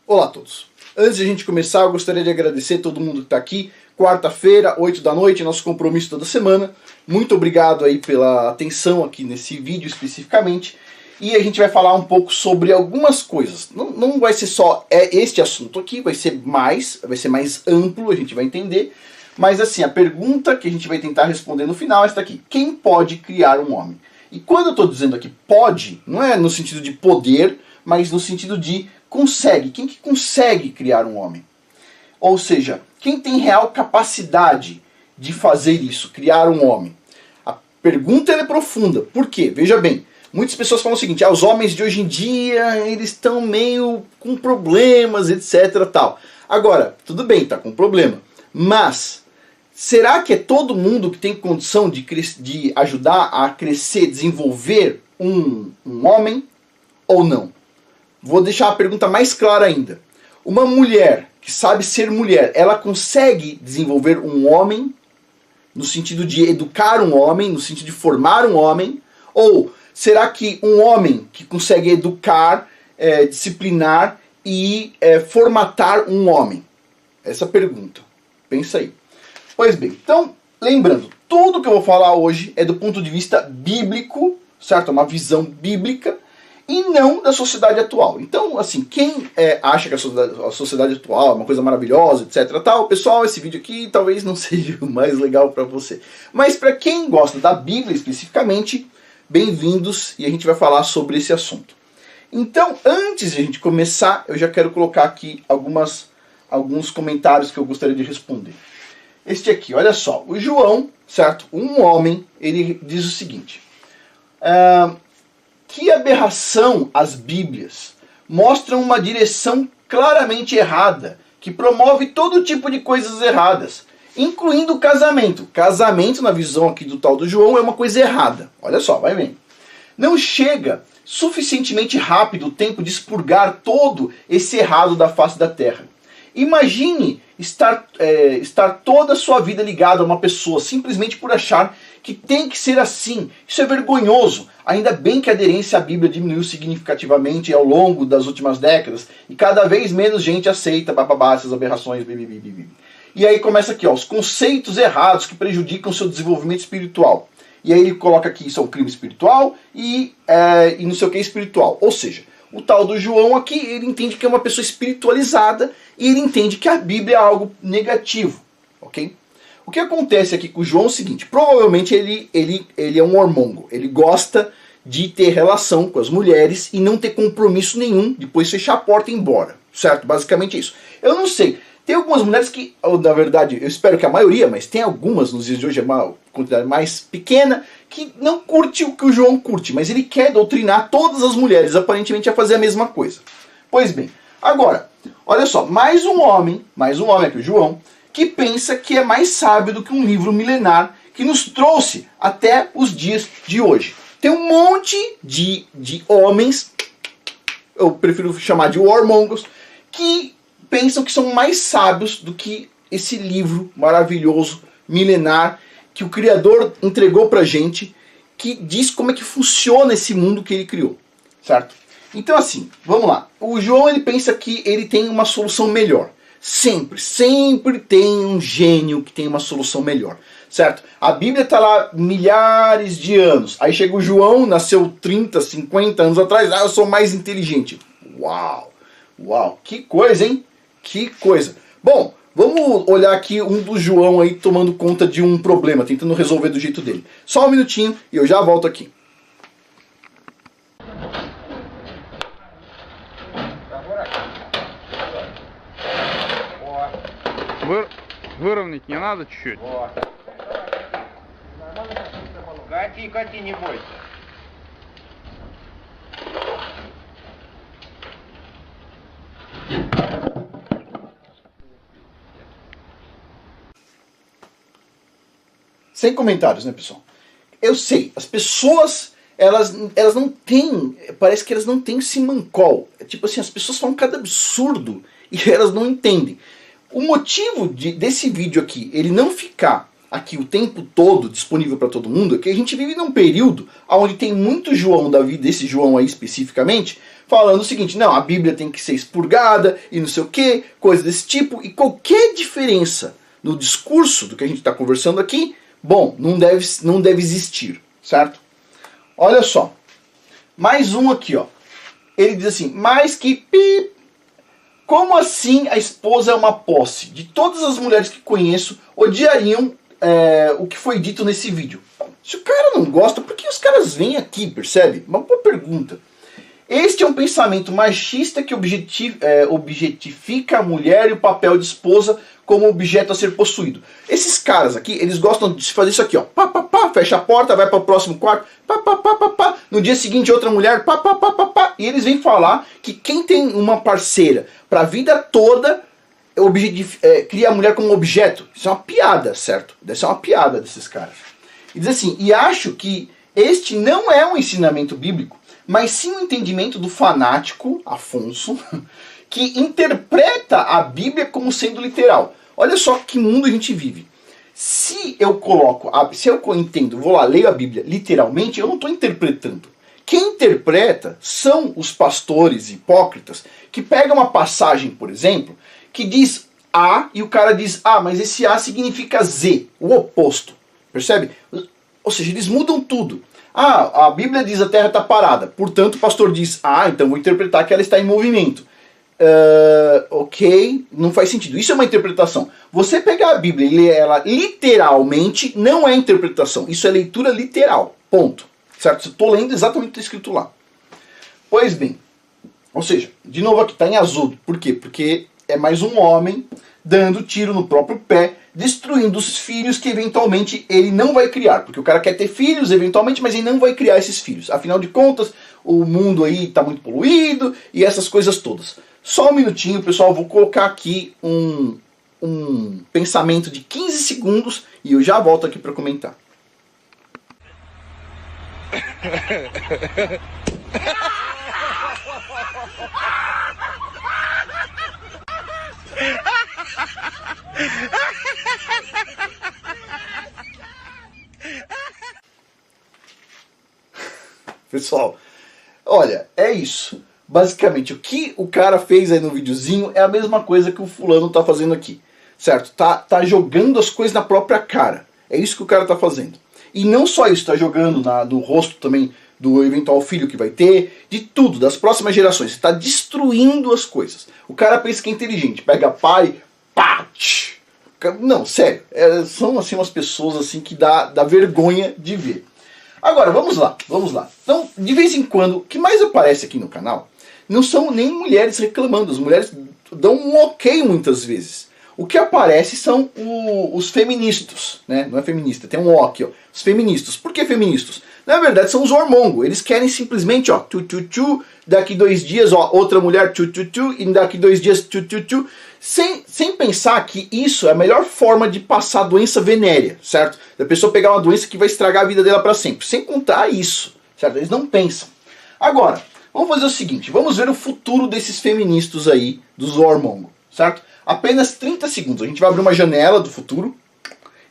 Olá a todos. Antes de a gente começar, eu gostaria de agradecer todo mundo que está aqui. Quarta-feira, 8 da noite, nosso compromisso toda semana. Muito obrigado aí pela atenção aqui nesse vídeo especificamente. E a gente vai falar um pouco sobre algumas coisas. Não vai ser só este assunto aqui, vai ser mais amplo, a gente vai entender. Mas assim, a pergunta que a gente vai tentar responder no final é esta aqui. Quem pode criar um homem? E quando eu estou dizendo aqui pode, não é no sentido de poder, mas no sentido de consegue. Quem que consegue criar um homem? Ou seja, quem tem real capacidade de fazer isso, criar um homem? A pergunta é profunda. Por quê? Veja bem, muitas pessoas falam o seguinte, os homens de hoje em dia, eles estão meio com problemas, etc. tal. Agora, tudo bem, está com problema, mas será que é todo mundo que tem condição de ajudar a crescer, desenvolver um homem ou não? Vou deixar a pergunta mais clara ainda. Uma mulher que sabe ser mulher, ela consegue desenvolver um homem no sentido de educar um homem, no sentido de formar um homem? Ou será que um homem que consegue educar, disciplinar e formatar um homem? Essa pergunta. Pensa aí. Pois bem, então, lembrando, tudo que eu vou falar hoje é do ponto de vista bíblico, certo? Uma visão bíblica e não da sociedade atual. Então, assim, quem acha que a sociedade atual é uma coisa maravilhosa, etc. tal, pessoal, esse vídeo aqui talvez não seja o mais legal para você. Mas para quem gosta da Bíblia especificamente, bem-vindos e a gente vai falar sobre esse assunto. Então, antes de a gente começar, eu já quero colocar aqui alguns comentários que eu gostaria de responder. Este aqui, olha só, o João, certo? Um homem, ele diz o seguinte: que aberração as Bíblias mostram uma direção claramente errada, que promove todo tipo de coisas erradas, incluindo o casamento. Casamento, na visão aqui do tal do João, é uma coisa errada. Olha só, vai vendo. Não chega suficientemente rápido o tempo de expurgar todo esse errado da face da terra. Imagine estar toda a sua vida ligado a uma pessoa simplesmente por achar que tem que ser assim. Isso é vergonhoso. Ainda bem que a aderência à Bíblia diminuiu significativamente ao longo das últimas décadas e cada vez menos gente aceita essas aberrações. E aí começa aqui, os conceitos errados que prejudicam o seu desenvolvimento espiritual. E aí ele coloca aqui, isso é um crime espiritual e não sei o que espiritual. Ou seja, o tal do João aqui, ele entende que é uma pessoa espiritualizada e ele entende que a Bíblia é algo negativo, ok? O que acontece aqui com o João é o seguinte, provavelmente ele é um hormôngo, ele gosta de ter relação com as mulheres e não ter compromisso nenhum, depois fechar a porta e ir embora, certo? Basicamente isso. Eu não sei, tem algumas mulheres que, na verdade, eu espero que a maioria, mas tem algumas nos dias de hoje, é uma quantidade mais pequena, que não curte o que o João curte, mas ele quer doutrinar todas as mulheres, aparentemente, a fazer a mesma coisa. Pois bem, agora, olha só, mais um homem aqui, o João, que pensa que é mais sábio do que um livro milenar que nos trouxe até os dias de hoje. Tem um monte de homens, eu prefiro chamar de warmongers, que pensam que são mais sábios do que esse livro maravilhoso, milenar, que o Criador entregou pra gente, que diz como é que funciona esse mundo que ele criou, certo? Então assim, vamos lá. O João, ele pensa que ele tem uma solução melhor. Sempre tem um gênio que tem uma solução melhor, certo? A Bíblia está lá milhares de anos. Aí chega o João, nasceu 30, 50 anos atrás, eu sou mais inteligente. Uau, que coisa, hein? Que coisa. Bom, vamos olhar aqui um do João aí tomando conta de um problema, tentando resolver do jeito dele. Só um minutinho e eu já volto aqui. Выровнять не надо чуть-чуть? Кати, не бойся. Sem comentários, né, pessoal? Eu sei, as pessoas, elas não têm, parece que elas não têm simancol. É tipo assim, as pessoas falam cada absurdo e elas não entendem. O motivo desse vídeo aqui, ele não ficar aqui o tempo todo disponível para todo mundo, é que a gente vive num período onde tem muito João da vida, esse João aí especificamente, falando o seguinte, não, a Bíblia tem que ser expurgada e não sei o que, coisa desse tipo, e qualquer diferença no discurso do que a gente está conversando aqui, bom, não deve existir, certo? Olha só, mais um aqui, ó. Ele diz assim, mas que como assim a esposa é uma posse? De todas as mulheres que conheço, odiariam o que foi dito nesse vídeo. Se o cara não gosta, por que os caras vêm aqui, percebe? Uma boa pergunta. Este é um pensamento machista que objetifica a mulher e o papel de esposa como objeto a ser possuído. Esses caras aqui, eles gostam de fazer isso aqui, ó. Pá, pá, pá, fecha a porta, vai para o próximo quarto. Pá, pá, pá, pá, pá. No dia seguinte, outra mulher. Pá, pá, pá, pá, pá. E eles vêm falar que quem tem uma parceira para a vida toda cria a mulher como objeto. Isso é uma piada, certo? Isso é uma piada desses caras. E diz assim, e acho que este não é um ensinamento bíblico, mas sim um entendimento do fanático, Afonso, que interpreta a Bíblia como sendo literal. Olha só que mundo a gente vive. Se eu entendo, vou lá, leio a Bíblia literalmente, eu não estou interpretando. Quem interpreta são os pastores hipócritas que pegam uma passagem, por exemplo, que diz A e o cara diz mas esse A significa Z, o oposto. Percebe? Ou seja, eles mudam tudo. A Bíblia diz a terra está parada, portanto o pastor diz, então vou interpretar que ela está em movimento. Ok, não faz sentido. Isso é uma interpretação. Você pegar a Bíblia e ler ela literalmente não é interpretação. Isso é leitura literal. Ponto. Certo? Eu estou lendo exatamente o que está escrito lá. Pois bem, ou seja, de novo aqui, está em azul. Por quê? Porque é mais um homem dando tiro no próprio pé, destruindo os filhos que eventualmente ele não vai criar. Porque o cara quer ter filhos eventualmente, mas ele não vai criar esses filhos. Afinal de contas, o mundo aí está muito poluído e essas coisas todas. Só um minutinho, pessoal, vou colocar aqui um pensamento de 15 segundos e eu já volto aqui para comentar. Pessoal, olha, é isso. Basicamente, o que o cara fez aí no videozinho é a mesma coisa que o fulano tá fazendo aqui, certo? Tá jogando as coisas na própria cara. É isso que o cara tá fazendo. E não só isso, tá jogando no rosto também do eventual filho que vai ter, de tudo, das próximas gerações. Está destruindo as coisas. O cara pensa que é inteligente, pega pai, pá, não, sério, são assim umas pessoas assim que dá vergonha de ver. Agora, vamos lá. Então, de vez em quando, o que mais aparece aqui no canal não são nem mulheres reclamando, as mulheres dão um ok muitas vezes. O que aparece são os feministas, né? Não é feminista, tem um O aqui, ó. Os feministas. Por que feministas? Na verdade são os hormongos. Eles querem simplesmente, ó, daqui 2 dias, ó, outra mulher, e daqui 2 dias, sem pensar que isso é a melhor forma de passar doença venérea, certo? Da pessoa pegar uma doença que vai estragar a vida dela para sempre. Sem contar isso, certo? Eles não pensam. Agora, vamos fazer o seguinte, vamos ver o futuro desses feministas aí, dos hormongos, certo? Apenas 30 segundos. A gente vai abrir uma janela do futuro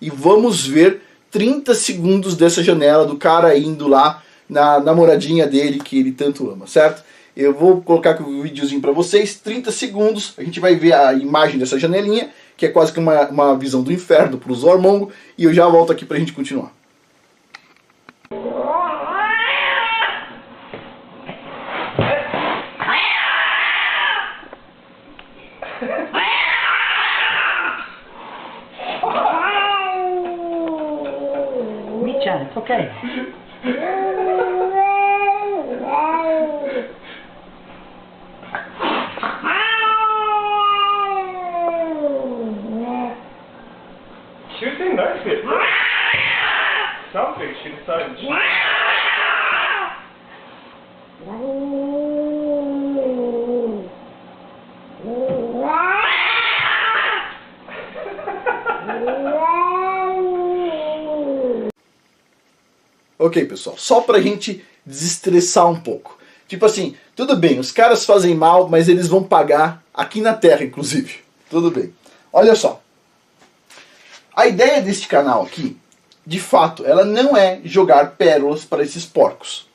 e vamos ver 30 segundos dessa janela do cara indo lá na namoradinha dele que ele tanto ama, certo? Eu vou colocar aqui um videozinho para vocês, 30 segundos, a gente vai ver a imagem dessa janelinha, que é quase que uma visão do inferno para os hormongos, e eu já volto aqui para a gente continuar. It's okay. Shooting nice it. Something she decided. Ok, pessoal, só pra gente desestressar um pouco. Tipo assim, tudo bem, os caras fazem mal, mas eles vão pagar aqui na Terra, inclusive. Tudo bem. Olha só. A ideia deste canal aqui, de fato, ela não é jogar pérolas para esses porcos.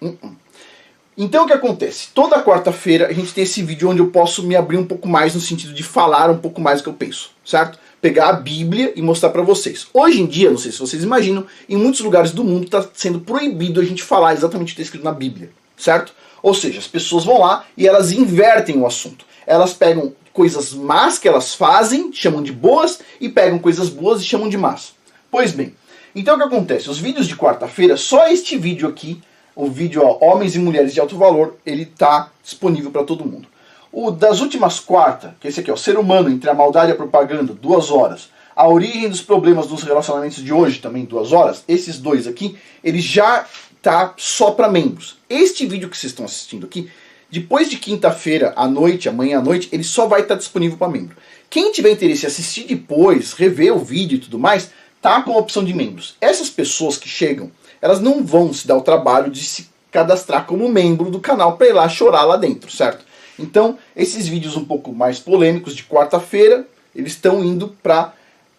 Então o que acontece? Toda quarta-feira a gente tem esse vídeo onde eu posso me abrir um pouco mais no sentido de falar um pouco mais do que eu penso, certo? Pegar a Bíblia e mostrar para vocês. Hoje em dia, não sei se vocês imaginam, em muitos lugares do mundo está sendo proibido a gente falar exatamente o que está escrito na Bíblia, certo? Ou seja, as pessoas vão lá e elas invertem o assunto. Elas pegam coisas más que elas fazem, chamam de boas, e pegam coisas boas e chamam de más. Pois bem, então o que acontece? Os vídeos de quarta-feira, só este vídeo aqui, o vídeo Homens e Mulheres de Alto Valor, ele está disponível para todo mundo. O das últimas quarta, que é esse aqui, o Ser Humano entre a Maldade e a Propaganda, 2 horas. A Origem dos Problemas dos Relacionamentos de Hoje, também 2 horas. Esses dois aqui, ele já tá só para membros. Este vídeo que vocês estão assistindo aqui, depois de quinta-feira à noite, amanhã à noite, ele só vai estar disponível para membro. Quem tiver interesse em assistir depois, rever o vídeo e tudo mais, tá com a opção de membros. Essas pessoas que chegam, elas não vão se dar o trabalho de se cadastrar como membro do canal para ir lá chorar lá dentro, certo? Então, esses vídeos um pouco mais polêmicos de quarta-feira, eles estão indo para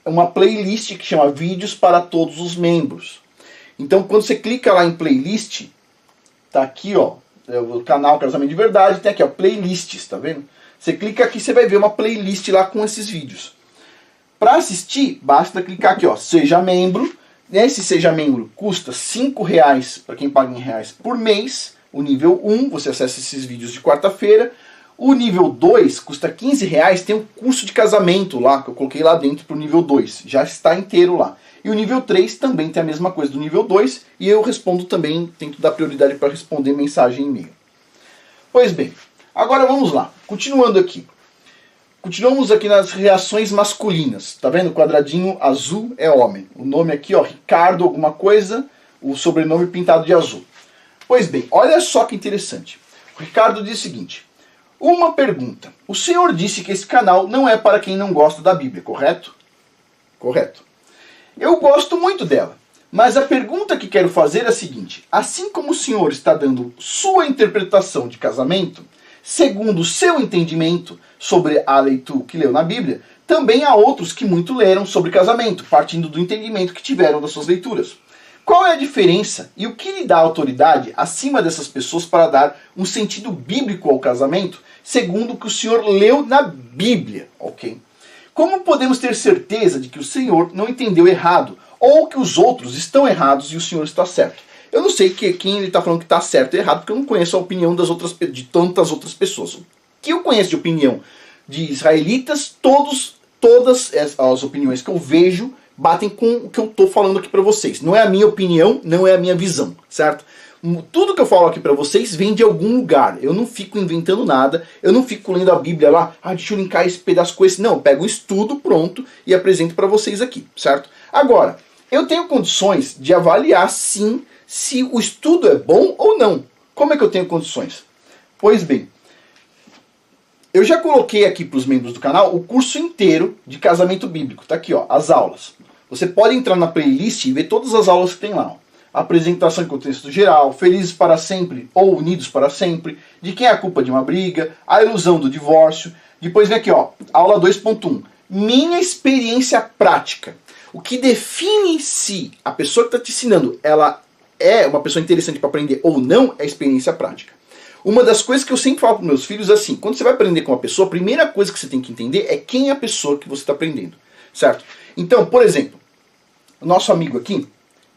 uma playlist que chama Vídeos para Todos os Membros. Então, quando você clica lá em playlist, tá aqui, ó, o canal Casamento de Verdade, tem aqui, ó, playlists, tá vendo? Você clica aqui, você vai ver uma playlist lá com esses vídeos. Para assistir, basta clicar aqui, ó, Seja Membro. Esse Seja Membro custa R$5 para quem paga em reais por mês. O nível 1, você acessa esses vídeos de quarta-feira. O nível 2 custa R$15, tem um curso de casamento lá, que eu coloquei lá dentro para o nível 2. Já está inteiro lá. E o nível 3 também tem a mesma coisa do nível 2. E eu respondo também, tento dar prioridade para responder mensagem e e-mail. Pois bem, agora vamos lá. Continuando aqui. Continuamos aqui nas reações masculinas. Tá vendo? O quadradinho azul é homem. O nome aqui, ó, Ricardo alguma coisa, o sobrenome pintado de azul. Pois bem, olha só que interessante. O Ricardo diz o seguinte: uma pergunta. O senhor disse que esse canal não é para quem não gosta da Bíblia, correto? Correto. Eu gosto muito dela. Mas a pergunta que quero fazer é a seguinte: assim como o senhor está dando sua interpretação de casamento, segundo o seu entendimento sobre a leitura que leu na Bíblia, também há outros que muito leram sobre casamento, partindo do entendimento que tiveram das suas leituras. Qual é a diferença e o que lhe dá autoridade acima dessas pessoas para dar um sentido bíblico ao casamento, segundo o que o senhor leu na Bíblia, ok? Como podemos ter certeza de que o senhor não entendeu errado, ou que os outros estão errados e o senhor está certo? Eu não sei quem ele está falando que está certo e errado, porque eu não conheço a opinião de tantas outras pessoas. O que eu conheço de opinião de israelitas, todas as opiniões que eu vejo batem com o que eu estou falando aqui para vocês. Não é a minha opinião, não é a minha visão, certo? Tudo que eu falo aqui para vocês vem de algum lugar. Eu não fico inventando nada, eu não fico lendo a Bíblia lá, deixa eu linkar esse pedaço com esse. Não, eu pego um estudo pronto e apresento para vocês aqui, certo? Agora, eu tenho condições de avaliar, sim, se o estudo é bom ou não. Como é que eu tenho condições? Pois bem, eu já coloquei aqui para os membros do canal o curso inteiro de casamento bíblico. Tá aqui, ó, as aulas. Você pode entrar na playlist e ver todas as aulas que tem lá. Ó. Apresentação em contexto geral, Felizes para Sempre ou Unidos para Sempre, de quem é a culpa de uma briga, a ilusão do divórcio. Depois vem aqui, ó, aula 2.1, minha experiência prática. O que define se a pessoa que está te ensinando, ela é uma pessoa interessante para aprender ou não, é a experiência prática. Uma das coisas que eu sempre falo para meus filhos é assim: quando você vai aprender com uma pessoa, a primeira coisa que você tem que entender é quem é a pessoa que você está aprendendo, certo? Então, por exemplo, o nosso amigo aqui,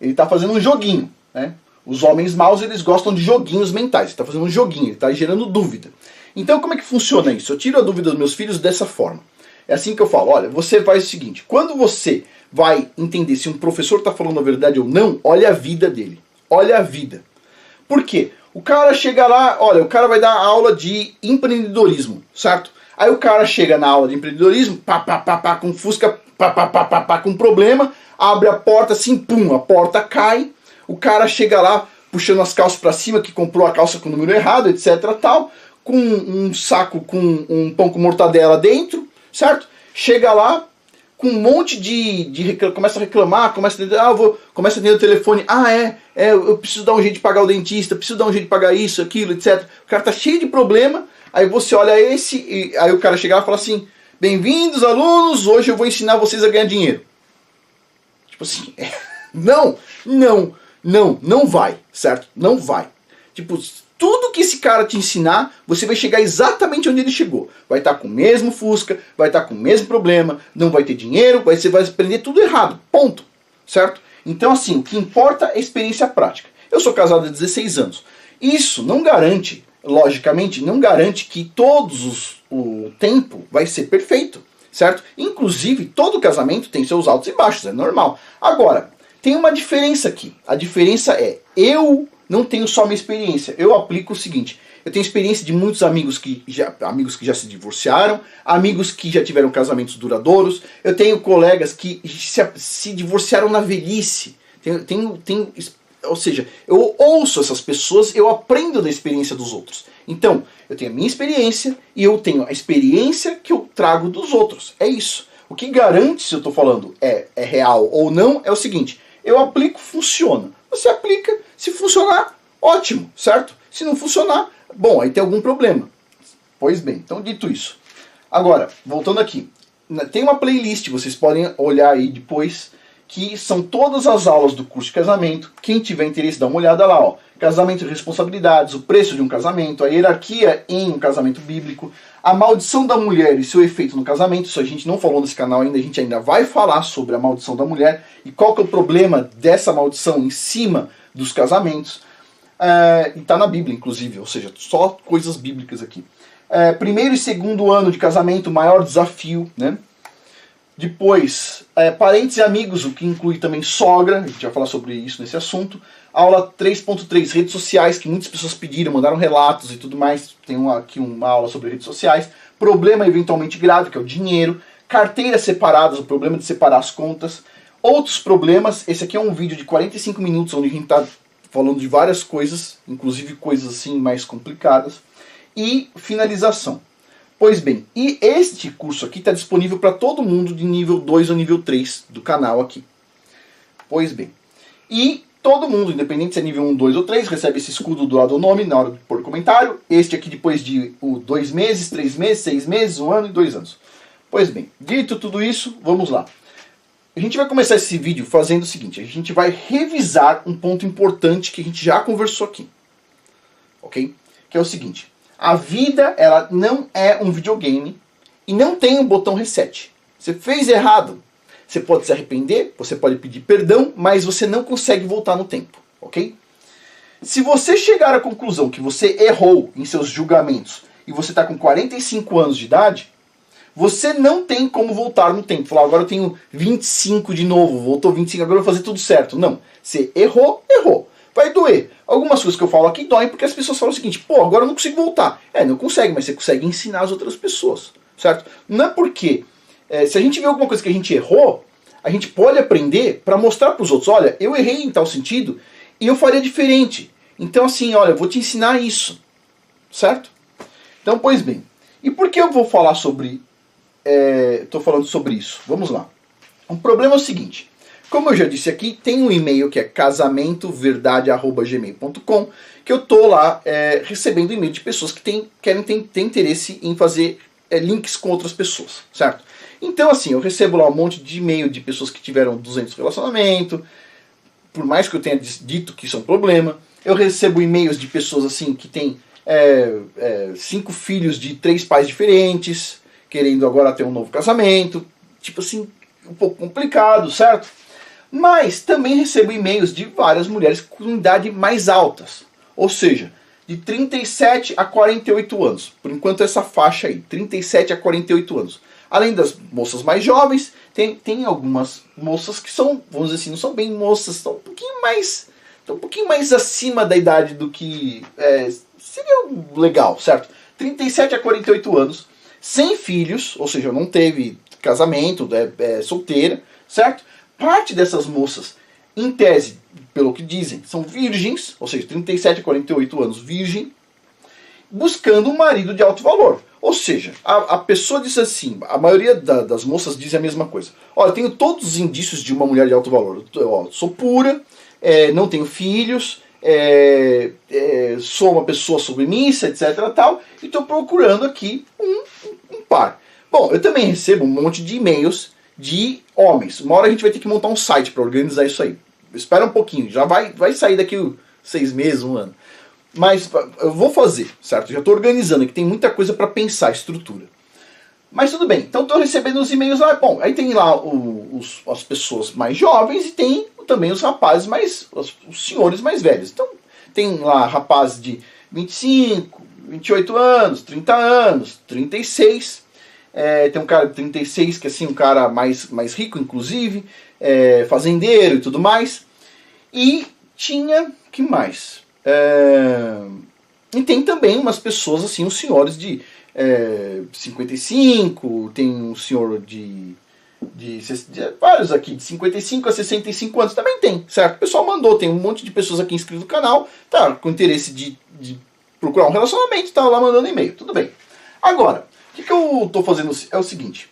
ele está fazendo um joguinho, né? Os homens maus, eles gostam de joguinhos mentais. Ele está fazendo um joguinho, ele está gerando dúvida. Então, como é que funciona isso? Eu tiro a dúvida dos meus filhos dessa forma. É assim que eu falo: olha, você faz o seguinte, quando você vai entender se um professor está falando a verdade ou não, olha a vida dele. Olha a vida. Por quê? O cara chega lá, olha, o cara vai dar aula de empreendedorismo, certo? Aí o cara chega na aula de empreendedorismo, com fusca, com problema, abre a porta assim, pum, a porta cai, o cara chega lá puxando as calças para cima, que comprou a calça com o número errado, etc, tal, com um saco com um pão com mortadela dentro, certo? Chega lá, com um monte começa a reclamar, começa a atender o telefone, eu preciso dar um jeito de pagar o dentista, preciso dar um jeito de pagar isso, aquilo, etc. O cara tá cheio de problema, aí você olha aí o cara chega lá e fala assim: bem-vindos alunos, hoje eu vou ensinar vocês a ganhar dinheiro. Tipo assim, não vai, certo? Não vai. Tipo, tudo que esse cara te ensinar, você vai chegar exatamente onde ele chegou. Vai estar com o mesmo Fusca, vai estar com o mesmo problema, não vai ter dinheiro, você vai aprender tudo errado. Ponto. Certo? Então, assim, o que importa é a experiência prática. Eu sou casado há 16 anos. Isso não garante, logicamente, não garante que o tempo vai ser perfeito. Certo? Inclusive, todo casamento tem seus altos e baixos, é normal. Agora, tem uma diferença aqui. A diferença é, eu não tenho só minha experiência. Eu aplico o seguinte, eu tenho experiência de muitos amigos que já se divorciaram, amigos que já tiveram casamentos duradouros, eu tenho colegas que se divorciaram na velhice. Ou seja, eu ouço essas pessoas, eu aprendo da experiência dos outros. Então, eu tenho a minha experiência e eu tenho a experiência que eu trago dos outros. É isso. O que garante se eu estou falando é real ou não é o seguinte, eu aplico, funciona. Você aplica, se funcionar, ótimo, certo? Se não funcionar, bom, aí tem algum problema. Pois bem, então dito isso. Agora, voltando aqui. Tem uma playlist, vocês podem olhar aí depois, que são todas as aulas do curso de casamento. Quem tiver interesse, dá uma olhada lá, ó. Casamento e responsabilidades, o preço de um casamento, a hierarquia em um casamento bíblico, a maldição da mulher e seu efeito no casamento. Isso a gente não falou nesse canal ainda, a gente ainda vai falar sobre a maldição da mulher e qual que é o problema dessa maldição em cima dos casamentos. E está na Bíblia, inclusive, ou seja, só coisas bíblicas aqui. Primeiro e segundo ano de casamento, maior desafio, né? Depois, parentes e amigos, o que inclui também sogra, a gente vai falar sobre isso nesse assunto. Aula 3.3, redes sociais, que muitas pessoas pediram, mandaram relatos e tudo mais. Tem aqui uma aula sobre redes sociais. Problema eventualmente grave, que é o dinheiro. Carteiras separadas, o problema de separar as contas. Outros problemas, esse aqui é um vídeo de 45 minutos, onde a gente está falando de várias coisas, inclusive coisas assim mais complicadas. E finalização. Pois bem, e este curso aqui está disponível para todo mundo de nível 2 ou nível 3 do canal aqui. Pois bem, e todo mundo, independente se é nível 1, 2 ou 3, recebe esse escudo do lado do nome na hora de pôr comentário. Este aqui depois de 2 meses, 3 meses, 6 meses, 1 ano e 2 anos. Pois bem, dito tudo isso, vamos lá. A gente vai começar esse vídeo fazendo o seguinte, a gente vai revisar um ponto importante que a gente já conversou aqui. Ok? Que é o seguinte. A vida, ela não é um videogame e não tem um botão reset. Você fez errado, você pode se arrepender, você pode pedir perdão, mas você não consegue voltar no tempo, ok? Se você chegar à conclusão que você errou em seus julgamentos e você está com 45 anos de idade, você não tem como voltar no tempo. Falar, agora eu tenho 25 de novo, voltou 25, agora eu vou fazer tudo certo. Não, você errou, errou. Vai doer. Algumas coisas que eu falo aqui doem porque as pessoas falam o seguinte, pô, agora eu não consigo voltar. Não consegue, mas você consegue ensinar as outras pessoas, certo? Não é porque, se a gente vê alguma coisa que a gente errou, a gente pode aprender para mostrar para os outros, olha, eu errei em tal sentido e eu faria diferente. Então assim, olha, eu vou te ensinar isso, certo? Então, pois bem, e por que eu vou falar sobre, estou falando sobre isso? Vamos lá. O problema é o seguinte. Como eu já disse aqui, tem um e-mail que é casamentoverdade@gmail.com, que eu tô lá recebendo e-mail de pessoas que têm interesse em fazer links com outras pessoas, certo? Então assim, eu recebo lá um monte de e-mail de pessoas que tiveram 200 relacionamentos, por mais que eu tenha dito que isso é um problema. Eu recebo e-mails de pessoas assim que têm 5 filhos de 3 pais diferentes, querendo agora ter um novo casamento, tipo assim, um pouco complicado, certo? Mas também recebo e-mails de várias mulheres com idade mais altas. Ou seja, de 37 a 48 anos. Por enquanto essa faixa aí, 37 a 48 anos. Além das moças mais jovens, tem algumas moças que são, vamos dizer assim, não são bem moças, estão um pouquinho mais acima da idade do que seria legal, certo? 37 a 48 anos, sem filhos, ou seja, não teve casamento, solteira, certo? Parte dessas moças, em tese, pelo que dizem, são virgens, ou seja, 37 a 48 anos virgem, buscando um marido de alto valor. Ou seja, a pessoa diz assim, a maioria das moças diz a mesma coisa. Olha, eu tenho todos os indícios de uma mulher de alto valor. Eu sou pura, não tenho filhos, sou uma pessoa submissa, etc. Tal, e estou procurando aqui um par. Bom, eu também recebo um monte de e-mails de homens. Uma hora a gente vai ter que montar um site para organizar isso aí. Espera um pouquinho, já vai sair daqui 6 meses, 1 ano. Mas eu vou fazer, certo? Já estou organizando aqui, tem muita coisa para pensar, estrutura. Mas tudo bem, então estou recebendo os e-mails lá. Bom, aí tem lá as pessoas mais jovens e tem também os rapazes os senhores mais velhos. Então tem lá rapazes de 25, 28 anos, 30 anos, 36. Tem um cara de 36 que é assim, um cara mais rico, inclusive, fazendeiro e tudo mais. E tinha, que mais? E tem também umas pessoas assim, os senhores de 55, tem um senhor de vários aqui, de 55 a 65 anos, também tem, certo? O pessoal mandou, tem um monte de pessoas aqui inscritas no canal, tá com interesse de procurar um relacionamento, tá lá mandando e-mail, tudo bem. Agora, o que eu tô fazendo é o seguinte,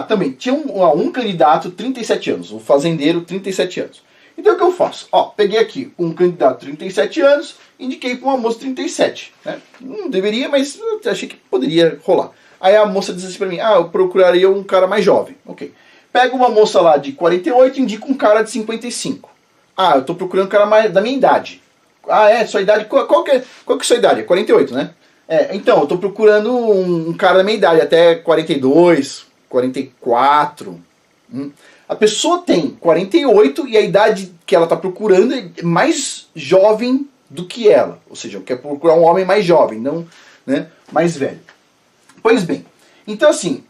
também tinha um candidato, 37 anos, um fazendeiro, 37 anos. Então o que eu faço? Peguei aqui um candidato de 37 anos, indiquei para uma moça de 37. Né? Não deveria, mas eu achei que poderia rolar. Aí a moça disse assim para mim, eu procuraria um cara mais jovem. Ok. Pego uma moça lá de 48 e indico um cara de 55. Eu estou procurando um cara mais da minha idade. Sua idade, qual que é a sua idade? 48, né? Então, eu estou procurando um cara da minha idade, até 42, 44. A pessoa tem 48 e a idade que ela está procurando é mais jovem do que ela. Ou seja, quer procurar um homem mais jovem, não, né, mais velho. Pois bem, então assim,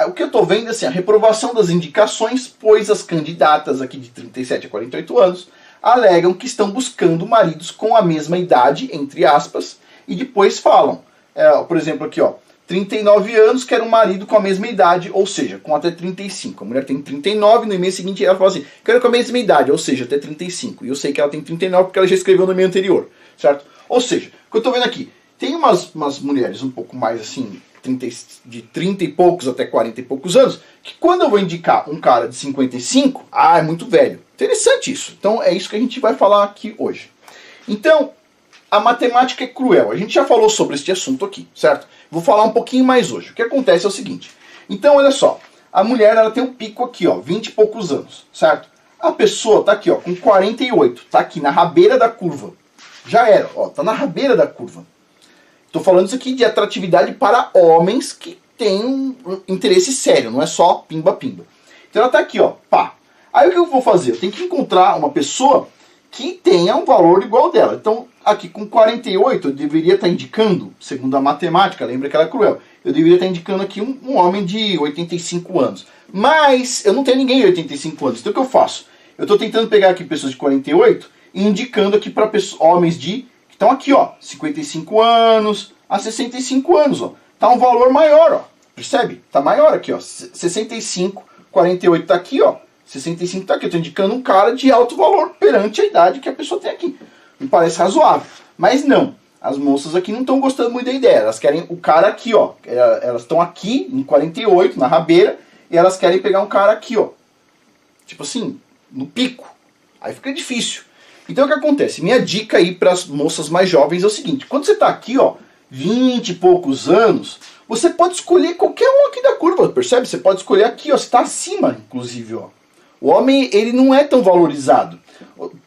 o que eu estou vendo é assim, a reprovação das indicações, pois as candidatas aqui de 37 a 48 anos alegam que estão buscando maridos com a mesma idade, entre aspas, e depois falam, por exemplo aqui, 39 anos, quer um marido com a mesma idade, ou seja, com até 35. A mulher tem 39, no e-mail seguinte ela fala assim, quero com a mesma idade, ou seja, até 35. E eu sei que ela tem 39 porque ela já escreveu no e-mail anterior, certo? Ou seja, o que eu estou vendo aqui, tem umas mulheres um pouco mais assim, de 30 e poucos até 40 e poucos anos, que quando eu vou indicar um cara de 55, é muito velho. Interessante isso. Então é isso que a gente vai falar aqui hoje. Então, a matemática é cruel. A gente já falou sobre este assunto aqui, certo? Vou falar um pouquinho mais hoje. O que acontece é o seguinte. Então, olha só. A mulher, ela tem um pico aqui, 20 e poucos anos, certo? A pessoa tá aqui, com 48. Tá aqui na rabeira da curva. Já era, tá na rabeira da curva. Tô falando isso aqui de atratividade para homens que têm um interesse sério. Não é só pimba-pimba. Então, ela tá aqui, pá. Aí, o que eu vou fazer? Eu tenho que encontrar uma pessoa que tenha um valor igual dela. Então, aqui com 48, eu deveria estar indicando, segundo a matemática, lembra que ela é cruel, eu deveria estar indicando aqui um homem de 85 anos. Mas eu não tenho ninguém de 85 anos. Então o que eu faço? Eu estou tentando pegar aqui pessoas de 48 e indicando aqui para homens que estão aqui, 55 anos a 65 anos. Tá um valor maior, percebe? Tá maior aqui, 65, 48 tá aqui, 65 tá aqui. Eu estou indicando um cara de alto valor perante a idade que a pessoa tem aqui. Me parece razoável. Mas não. As moças aqui não estão gostando muito da ideia. Elas querem o cara aqui, Elas estão aqui em 48, na rabeira, e elas querem pegar um cara aqui, Tipo assim, no pico. Aí fica difícil. Então o que acontece? Minha dica aí para as moças mais jovens é o seguinte. Quando você está aqui, 20 e poucos anos, você pode escolher qualquer um aqui da curva, percebe? Você pode escolher aqui, você está acima, inclusive, O homem, ele não é tão valorizado.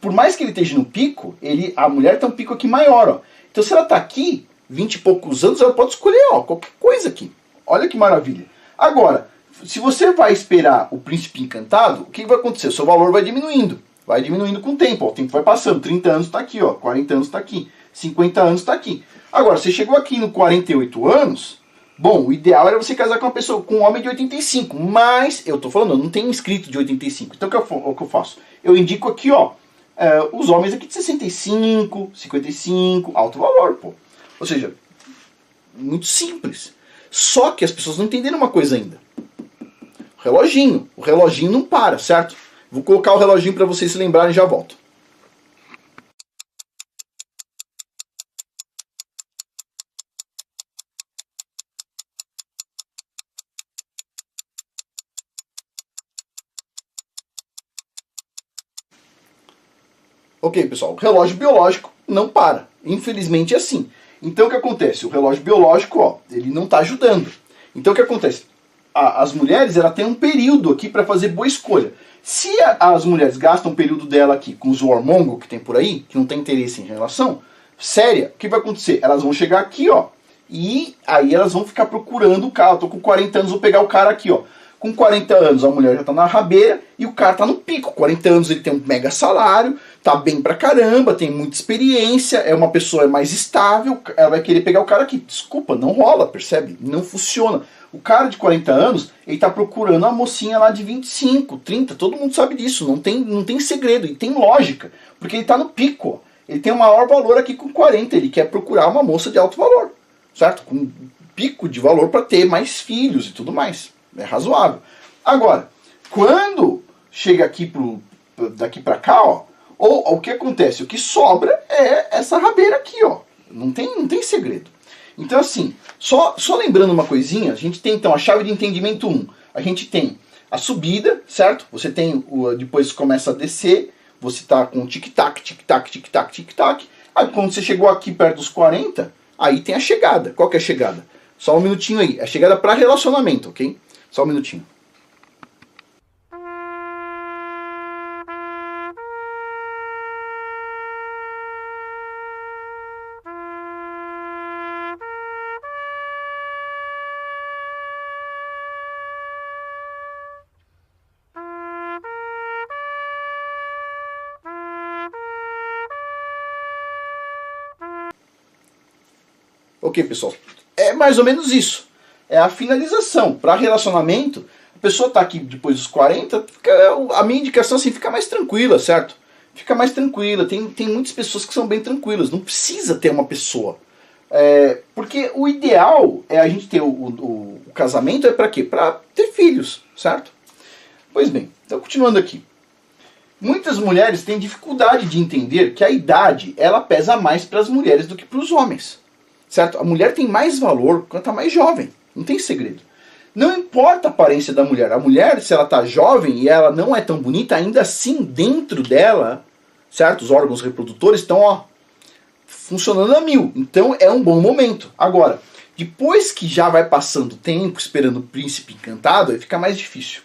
Por mais que ele esteja no pico, a mulher tem um pico aqui maior, Então se ela está aqui, 20 e poucos anos, ela pode escolher, qualquer coisa aqui. Olha que maravilha. Agora, se você vai esperar o príncipe encantado, o que vai acontecer? O seu valor vai diminuindo. Vai diminuindo com o tempo. O tempo vai passando. 30 anos está aqui, 40 anos está aqui. 50 anos está aqui. Agora, você chegou aqui no 48 anos, bom, o ideal era você casar com uma pessoa, com um homem de 85. Mas, eu estou falando, eu não tenho inscrito de 85. Então, o que eu faço? Eu indico aqui, os homens aqui de 65, 55, alto valor, pô. Ou seja, muito simples. Só que as pessoas não entenderam uma coisa ainda. O reloginho não para, certo? Vou colocar o reloginho para vocês se lembrarem e já volto. Ok, pessoal, o relógio biológico não para. Infelizmente é assim. Então o que acontece? O relógio biológico, ele não está ajudando. Então o que acontece? As mulheres, ela tem um período aqui para fazer boa escolha. Se as mulheres gastam o período dela aqui com os hormônios que tem por aí, que não tem interesse em relação, séria, o que vai acontecer? Elas vão chegar aqui, ó, e aí elas vão ficar procurando o cara. Eu tô com 40 anos, vou pegar o cara aqui, ó. Com 40 anos a mulher já tá na rabeira e o cara tá no pico. 40 anos ele tem um mega salário, tá bem pra caramba, tem muita experiência, é uma pessoa mais estável, ela vai querer pegar o cara aqui. Desculpa, não rola, percebe? Não funciona. O cara de 40 anos, ele tá procurando a mocinha lá de 25, 30, todo mundo sabe disso, não tem segredo, e tem lógica, porque ele tá no pico, ó. Ele tem o maior valor aqui com 40, ele quer procurar uma moça de alto valor, certo? Com pico de valor para ter mais filhos e tudo mais. É razoável. Agora, quando chega aqui daqui para cá, ó, ou o que acontece? O que sobra é essa rabeira aqui, ó. Não tem segredo. Então, assim, só lembrando uma coisinha, a gente tem então a chave de entendimento 1. A gente tem a subida, certo? Você tem, depois começa a descer, você tá com tic-tac, tic-tac, tic-tac, tic-tac. Aí quando você chegou aqui perto dos 40, aí tem a chegada. Qual que é a chegada? Só um minutinho aí. É a chegada para relacionamento, ok? Só um minutinho. Ok, pessoal? É mais ou menos isso. É a finalização. Para relacionamento, a pessoa está aqui depois dos 40, a minha indicação assim, fica mais tranquila, certo? Fica mais tranquila. Tem muitas pessoas que são bem tranquilas. Não precisa ter uma pessoa. Porque o ideal é a gente ter o casamento é para quê? Para ter filhos, certo? Pois bem, então continuando aqui. Muitas mulheres têm dificuldade de entender que a idade ela pesa mais para as mulheres do que para os homens. Certo? A mulher tem mais valor quanto a mais jovem. Não tem segredo. Não importa a aparência da mulher. A mulher, se ela está jovem e ela não é tão bonita, ainda assim, dentro dela, certo? Os órgãos reprodutores estão, ó, funcionando a 1000. Então é um bom momento. Agora, depois que já vai passando tempo esperando o príncipe encantado, aí fica mais difícil.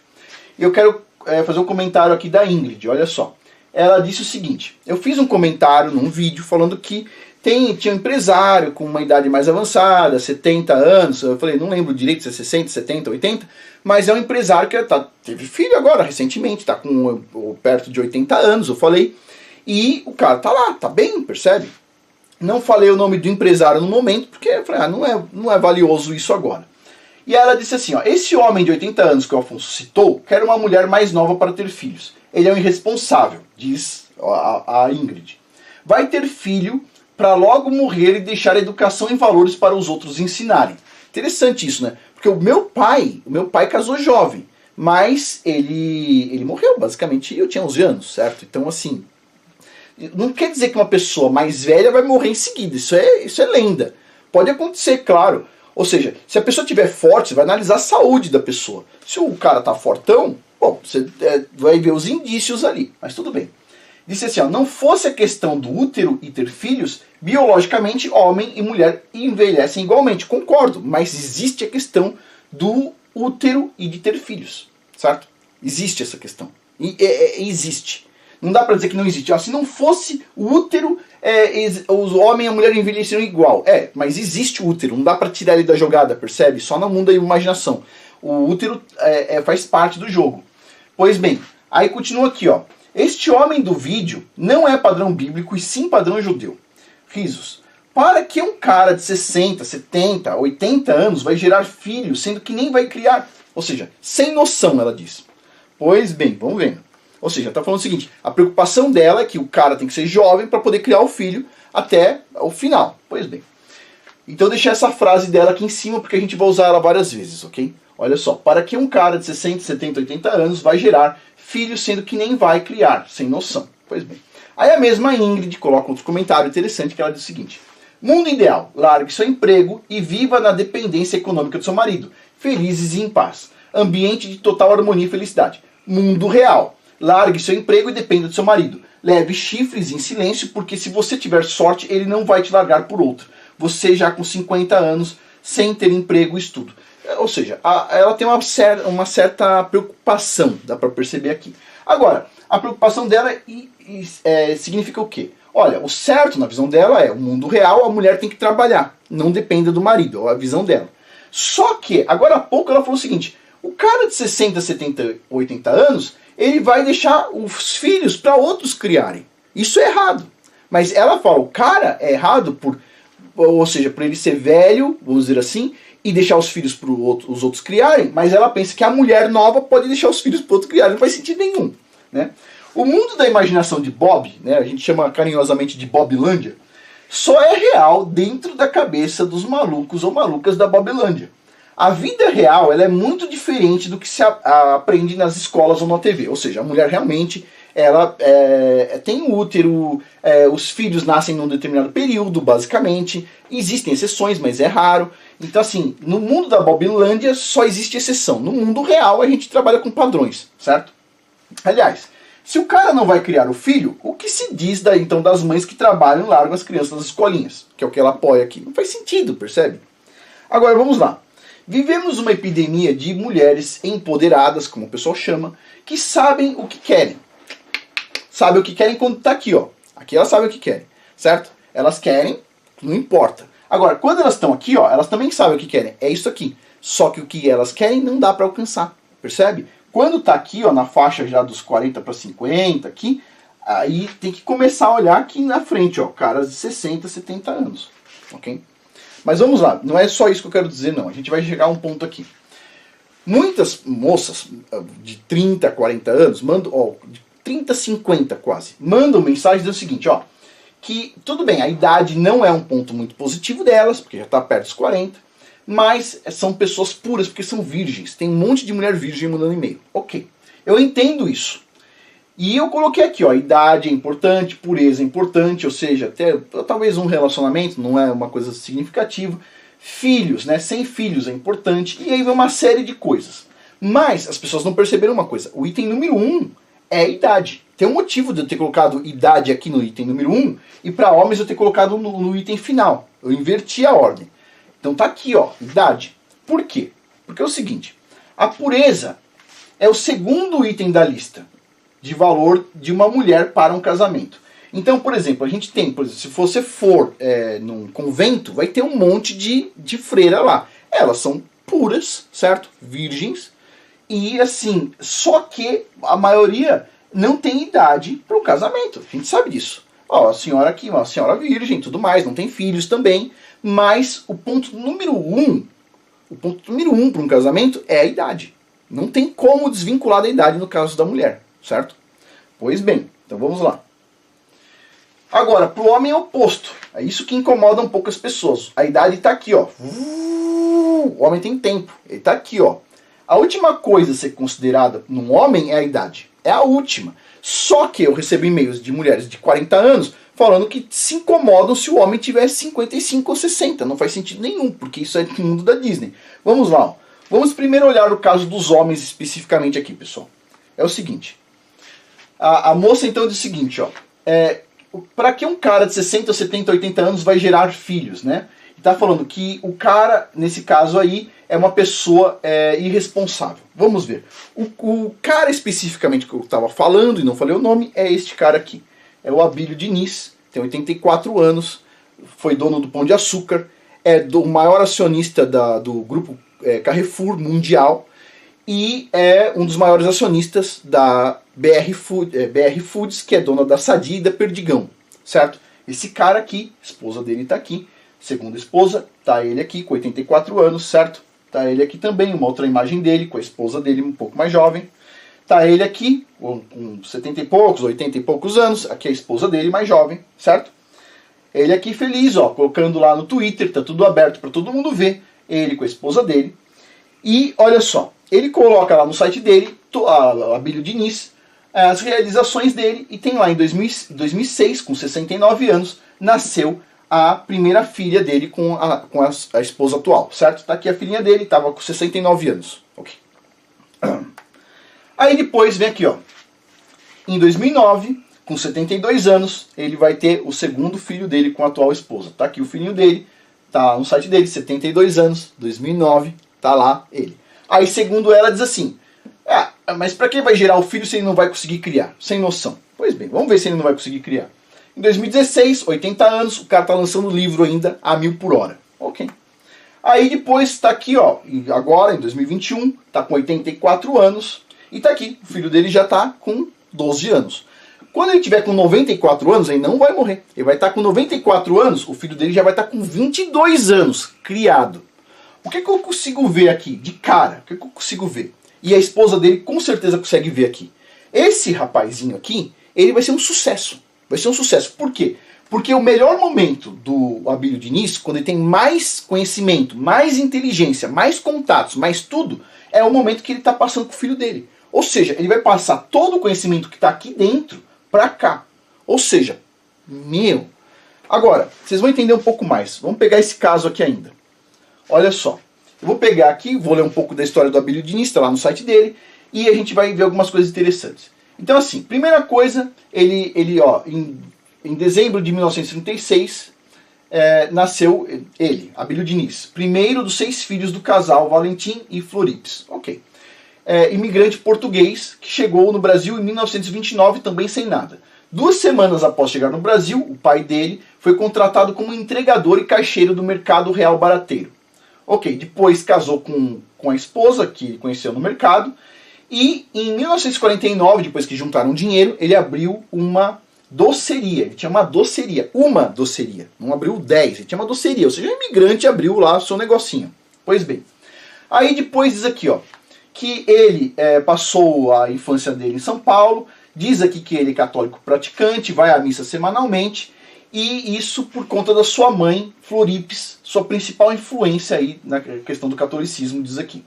Eu quero fazer um comentário aqui da Ingrid. Olha só. Ela disse o seguinte. Eu fiz um comentário num vídeo falando que tinha um empresário com uma idade mais avançada, 70 anos, eu falei, não lembro direito se é 60, 70, 80, mas é um empresário que teve filho agora, recentemente, está com perto de 80 anos, eu falei, e o cara tá lá, tá bem, percebe? Não falei o nome do empresário no momento, porque eu falei, não é valioso isso agora. E ela disse assim, ó, esse homem de 80 anos que o Afonso citou, quer uma mulher mais nova para ter filhos. Ele é um irresponsável, diz a Ingrid. Vai ter filho para logo morrer e deixar a educação e valores para os outros ensinarem. Interessante isso, né? Porque o meu pai casou jovem, mas ele morreu, basicamente, eu tinha 11 anos, certo? Então, assim, não quer dizer que uma pessoa mais velha vai morrer em seguida, isso é lenda. Pode acontecer, claro. Ou seja, se a pessoa estiver forte, você vai analisar a saúde da pessoa. Se o cara tá fortão, bom, você vai ver os indícios ali, mas tudo bem. Disse assim, ó, não fosse a questão do útero e ter filhos, biologicamente homem e mulher envelhecem igualmente. Concordo, mas existe a questão do útero e de ter filhos, certo? Existe essa questão. Existe. Não dá pra dizer que não existe. Ó, se não fosse o útero, os homens e a mulher envelheceram igual. Mas existe o útero, não dá pra tirar ele da jogada, percebe? Só no mundo da imaginação. O útero faz parte do jogo. Pois bem, aí continua aqui, ó. Este homem do vídeo não é padrão bíblico e sim padrão judeu. Risos. Para que um cara de 60, 70, 80 anos vai gerar filhos, sendo que nem vai criar? Ou seja, sem noção, ela diz. Pois bem, vamos ver. Ou seja, está falando o seguinte, a preocupação dela é que o cara tem que ser jovem para poder criar o filho até o final. Pois bem. Então eu deixei essa frase dela aqui em cima porque a gente vai usar ela várias vezes, ok? Olha só, para que um cara de 60, 70, 80 anos vai gerar filhos, sendo que nem vai criar, sem noção. Pois bem. Aí a mesma Ingrid coloca outro comentário interessante que ela diz o seguinte. Mundo ideal, largue seu emprego e viva na dependência econômica do seu marido. Felizes e em paz. Ambiente de total harmonia e felicidade. Mundo real, largue seu emprego e dependa do seu marido. Leve chifres em silêncio, porque se você tiver sorte, ele não vai te largar por outro. Você já com 50 anos, sem ter emprego e estudo. Ou seja, ela tem uma certa preocupação, dá para perceber aqui. Agora, a preocupação dela significa o quê? Olha, o certo na visão dela é, o mundo real, a mulher tem que trabalhar, não dependa do marido, é a visão dela. Só que, agora há pouco ela falou o seguinte, o cara de 60, 70, 80 anos, ele vai deixar os filhos para outros criarem. Isso é errado. Mas ela fala, o cara é errado ou seja, por ele ser velho, vamos dizer assim, e deixar os filhos para os outros criarem, mas ela pensa que a mulher nova pode deixar os filhos para outros criarem, não faz sentido nenhum, né? O mundo da imaginação de Bob, né, a gente chama carinhosamente de Boblândia, só é real dentro da cabeça dos malucos ou malucas da Boblândia. A vida real ela é muito diferente do que se aprende nas escolas ou na TV, ou seja, a mulher realmente ela tem um útero, os filhos nascem num determinado período, basicamente. Existem exceções, mas é raro. Então, assim, no mundo da Boblândia só existe exceção. No mundo real a gente trabalha com padrões, certo? Aliás, se o cara não vai criar o filho, o que se diz então das mães que trabalham e largam as crianças nas escolinhas? Que é o que ela apoia aqui. Não faz sentido, percebe? Agora, vamos lá. Vivemos uma epidemia de mulheres empoderadas, como o pessoal chama, que sabem o que querem. Sabem o que querem quando está aqui, ó. Aqui elas sabem o que querem, certo? Elas querem, não importa. Agora, quando elas estão aqui, ó, elas também sabem o que querem. É isso aqui. Só que o que elas querem não dá para alcançar, percebe? Quando está aqui, ó, na faixa já dos 40 para 50 aqui, aí tem que começar a olhar aqui na frente, ó, caras de 60, 70 anos, ok? Mas vamos lá, não é só isso que eu quero dizer, não. A gente vai chegar a um ponto aqui. Muitas moças de 30, 40 anos, mandam, ó, de 30, 50 quase, mandam mensagem dizendo o seguinte, ó, que tudo bem, a idade não é um ponto muito positivo delas, porque já está perto dos 40, mas são pessoas puras, porque são virgens. Tem um monte de mulher virgem mandando e-mail. Ok, eu entendo isso. E eu coloquei aqui, ó, idade é importante, pureza é importante, ou seja, até talvez um relacionamento não é uma coisa significativa. Filhos, né, sem filhos é importante, e aí vem uma série de coisas. Mas as pessoas não perceberam uma coisa, o item número 1 é a idade. Tem um motivo de eu ter colocado idade aqui no item número 1, e para homens eu ter colocado no item final. Eu inverti a ordem. Então tá aqui, ó, idade. Por quê? Porque é o seguinte, a pureza é o segundo item da lista de valor de uma mulher para um casamento. Então, por exemplo, a gente tem, por exemplo, se você for num convento, vai ter um monte de freira lá. Elas são puras, certo? Virgens. E assim, só que a maioria não tem idade para o casamento. A gente sabe disso. Ó, a senhora aqui, uma senhora virgem e tudo mais, não tem filhos também. Mas o ponto número 1, para um casamento é a idade. Não tem como desvincular da idade no caso da mulher, certo? Pois bem, então vamos lá. Agora, para o homem é o oposto. É isso que incomoda um pouco as pessoas. A idade está aqui, ó. O homem tem tempo. Ele está aqui, ó. A última coisa a ser considerada num homem é a idade. É a última. Só que eu recebo e-mails de mulheres de 40 anos falando que se incomodam se o homem tivesse 55 ou 60. Não faz sentido nenhum, porque isso é do mundo da Disney. Vamos lá, ó. Vamos primeiro olhar o caso dos homens especificamente aqui, pessoal. É o seguinte. A moça então diz o seguinte, ó. Para que um cara de 60, 70, 80 anos vai gerar filhos, né? Está falando que o cara, nesse caso aí, é uma pessoa irresponsável. Vamos ver. O cara especificamente que eu estava falando, e não falei o nome, é este cara aqui. É o Abílio Diniz, tem 84 anos, foi dono do Pão de Açúcar, é o maior acionista do grupo Carrefour Mundial, e é um dos maiores acionistas da BR Foods, que é dona da Sadia e da Perdigão, certo? Esse cara aqui, a esposa dele está aqui, segunda esposa, tá ele aqui com 84 anos, certo? Tá ele aqui também, uma outra imagem dele, com a esposa dele um pouco mais jovem. Tá ele aqui, com 70 e poucos, 80 e poucos anos, aqui a esposa dele mais jovem, certo? Ele aqui feliz, ó, colocando lá no Twitter, tá tudo aberto para todo mundo ver, ele com a esposa dele. E olha só, ele coloca lá no site dele, Abílio Diniz, as realizações dele, e tem lá em 2006, com 69 anos, nasceu a primeira filha dele com a esposa atual, certo? Tá aqui a filhinha dele, estava com 69 anos. Ok. Aí depois vem aqui, ó. Em 2009, com 72 anos, ele vai ter o segundo filho dele com a atual esposa. Tá aqui o filhinho dele, tá no site dele, 72 anos, 2009, tá lá ele. Aí, segundo ela, diz assim, mas para que vai gerar o filho se ele não vai conseguir criar? Sem noção. Pois bem, vamos ver se ele não vai conseguir criar. Em 2016, 80 anos, o cara tá lançando o livro ainda a 1000 por hora. Ok. Aí depois tá aqui, ó, agora em 2021, tá com 84 anos, e tá aqui, o filho dele já tá com 12 anos. Quando ele tiver com 94 anos, ele não vai morrer. Ele vai estar com 94 anos, o filho dele já vai estar com 22 anos, criado. O que eu consigo ver aqui, de cara? O que eu consigo ver? E a esposa dele com certeza consegue ver aqui. Esse rapazinho aqui, ele vai ser um sucesso. Vai ser um sucesso. Por quê? Porque o melhor momento do Abílio Diniz, quando ele tem mais conhecimento, mais inteligência, mais contatos, mais tudo, é o momento que ele está passando com o filho dele. Ou seja, ele vai passar todo o conhecimento que está aqui dentro para cá. Ou seja, meu... Agora, vocês vão entender um pouco mais. Vamos pegar esse caso aqui ainda. Olha só. Eu vou pegar aqui, vou ler um pouco da história do Abílio Diniz, está lá no site dele, e a gente vai ver algumas coisas interessantes. Então assim, primeira coisa, ele ó, em dezembro de 1936, nasceu ele, Abílio Diniz, primeiro dos 6 filhos do casal Valentim e Floripes. Ok. Imigrante português que chegou no Brasil em 1929 também sem nada. 2 semanas após chegar no Brasil, o pai dele foi contratado como entregador e caixeiro do Mercado Real Barateiro. Ok, depois casou com a esposa que ele conheceu no mercado e em 1949, depois que juntaram dinheiro, ele abriu uma doceria. Ele tinha uma doceria, não abriu 10, ele tinha uma doceria, ou seja, um imigrante abriu lá o seu negocinho. Pois bem, aí depois diz aqui, ó, que ele passou a infância dele em São Paulo, diz aqui que ele é católico praticante, vai à missa semanalmente, e isso por conta da sua mãe, Floripes, sua principal influência aí na questão do catolicismo, diz aqui.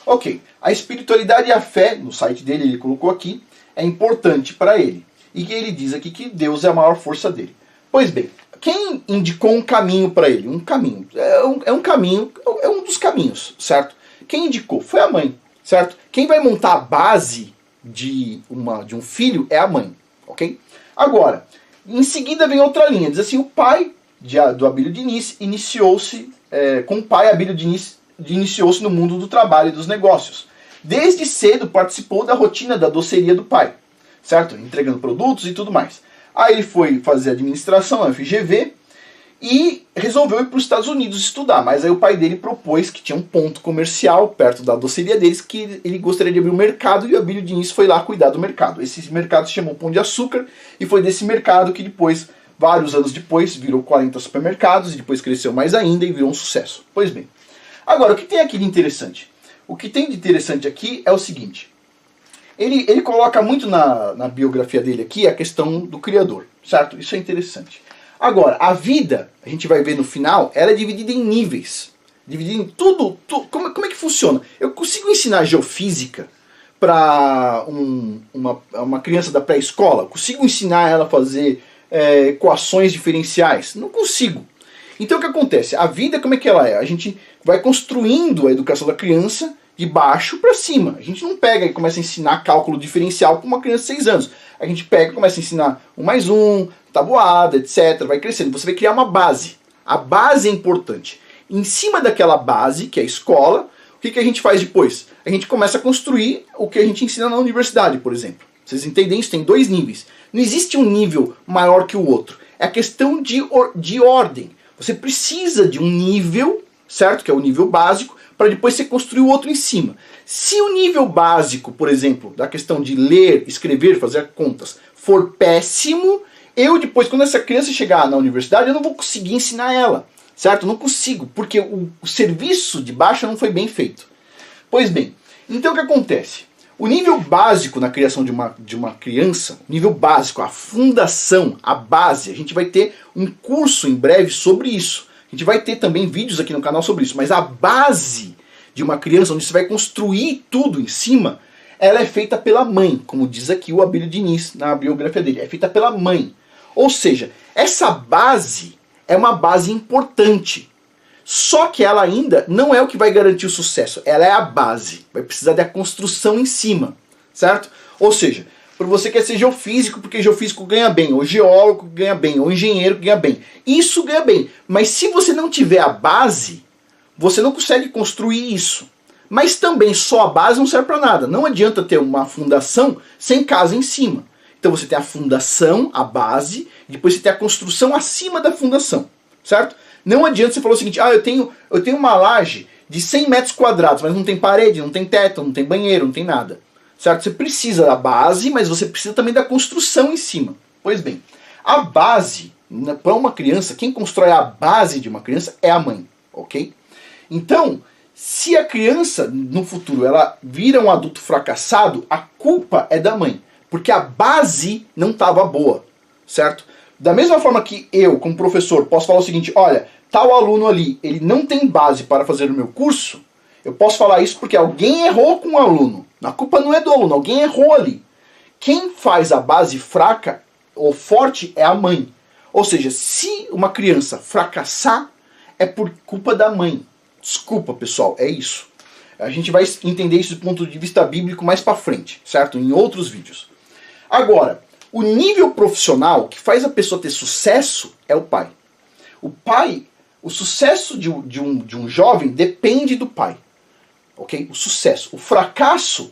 Ok, a espiritualidade e a fé, no site dele ele colocou aqui, é importante para ele. E que ele diz aqui que Deus é a maior força dele. Pois bem, quem indicou um caminho para ele? Um caminho, é um dos caminhos, certo? Quem indicou? Foi a mãe, certo? Quem vai montar a base de um filho é a mãe, ok? Agora, em seguida vem outra linha, diz assim, o pai do Abílio Diniz iniciou-se, com o pai Abílio Diniz iniciou-se no mundo do trabalho e dos negócios. Desde cedo participou da rotina da doceria do pai, certo? Entregando produtos e tudo mais. Aí ele foi fazer administração na FGV e resolveu ir para os Estados Unidos estudar, mas aí o pai dele propôs que tinha um ponto comercial perto da doceria deles que ele gostaria de abrir um mercado e o Abílio Diniz foi lá cuidar do mercado. Esse mercado se chamou Pão de Açúcar e foi desse mercado que depois, vários anos depois, virou 40 supermercados e depois cresceu mais ainda e virou um sucesso. Pois bem, agora o que tem aqui de interessante? O que tem de interessante aqui é o seguinte, ele coloca muito na biografia dele aqui a questão do Criador, certo? Isso é interessante. Agora, a vida, a gente vai ver no final, ela é dividida em níveis. Dividida em tudo. Como é que funciona? Eu consigo ensinar geofísica para uma criança da pré-escola? Consigo ensinar ela a fazer equações diferenciais? Não consigo. Então o que acontece? A vida, como é que ela é? A gente vai construindo a educação da criança de baixo para cima. A gente não pega e começa a ensinar cálculo diferencial para uma criança de 6 anos. A gente pega e começa a ensinar 1 mais 1, tabuada, etc. Vai crescendo. Você vai criar uma base. A base é importante. Em cima daquela base, que é a escola, o que a gente faz depois? A gente começa a construir o que a gente ensina na universidade, por exemplo. Vocês entendem isso? Tem 2 níveis. Não existe um nível maior que o outro. É a questão de ordem. Você precisa de um nível, certo? Que é o nível básico, para depois você construir o outro em cima. Se o nível básico, por exemplo, da questão de ler, escrever, fazer contas, for péssimo, eu depois, quando essa criança chegar na universidade, eu não vou conseguir ensinar ela, certo? Não consigo, porque o serviço de baixo não foi bem feito. Pois bem, então o que acontece? O nível básico na criação de uma criança, o nível básico, a fundação, a base, a gente vai ter um curso em breve sobre isso. A gente vai ter também vídeos aqui no canal sobre isso, mas a base de uma criança, onde você vai construir tudo em cima, ela é feita pela mãe, como diz aqui o Abílio Diniz na biografia dele, é feita pela mãe. Ou seja, essa base é uma base importante, só que ela ainda não é o que vai garantir o sucesso, ela é a base, vai precisar da construção em cima, certo? Ou seja, para você quer ser geofísico, porque geofísico ganha bem, ou geólogo ganha bem, ou engenheiro ganha bem. Isso ganha bem, mas se você não tiver a base, você não consegue construir isso. Mas também só a base não serve para nada. Não adianta ter uma fundação sem casa em cima. Então você tem a fundação, a base, e depois você tem a construção acima da fundação, certo? Não adianta você falar o seguinte, eu tenho uma laje de 100 metros quadrados, mas não tem parede, não tem teto, não tem banheiro, não tem nada, certo? Você precisa da base, mas você precisa também da construção em cima. Pois bem, a base, para uma criança, quem constrói a base de uma criança é a mãe, ok? Então, se a criança, no futuro, ela vira um adulto fracassado, a culpa é da mãe. Porque a base não estava boa, certo? Da mesma forma que eu, como professor, posso falar o seguinte, olha, tal aluno ali, ele não tem base para fazer o meu curso, eu posso falar isso porque alguém errou com o aluno. A culpa não é do aluno, alguém errou ali. Quem faz a base fraca ou forte é a mãe. Ou seja, se uma criança fracassar, é por culpa da mãe. Desculpa, pessoal, é isso. A gente vai entender isso do ponto de vista bíblico mais para frente, certo? Em outros vídeos. Agora, o nível profissional que faz a pessoa ter sucesso é o pai. O pai, o sucesso de um jovem depende do pai. Ok? O sucesso. O fracasso,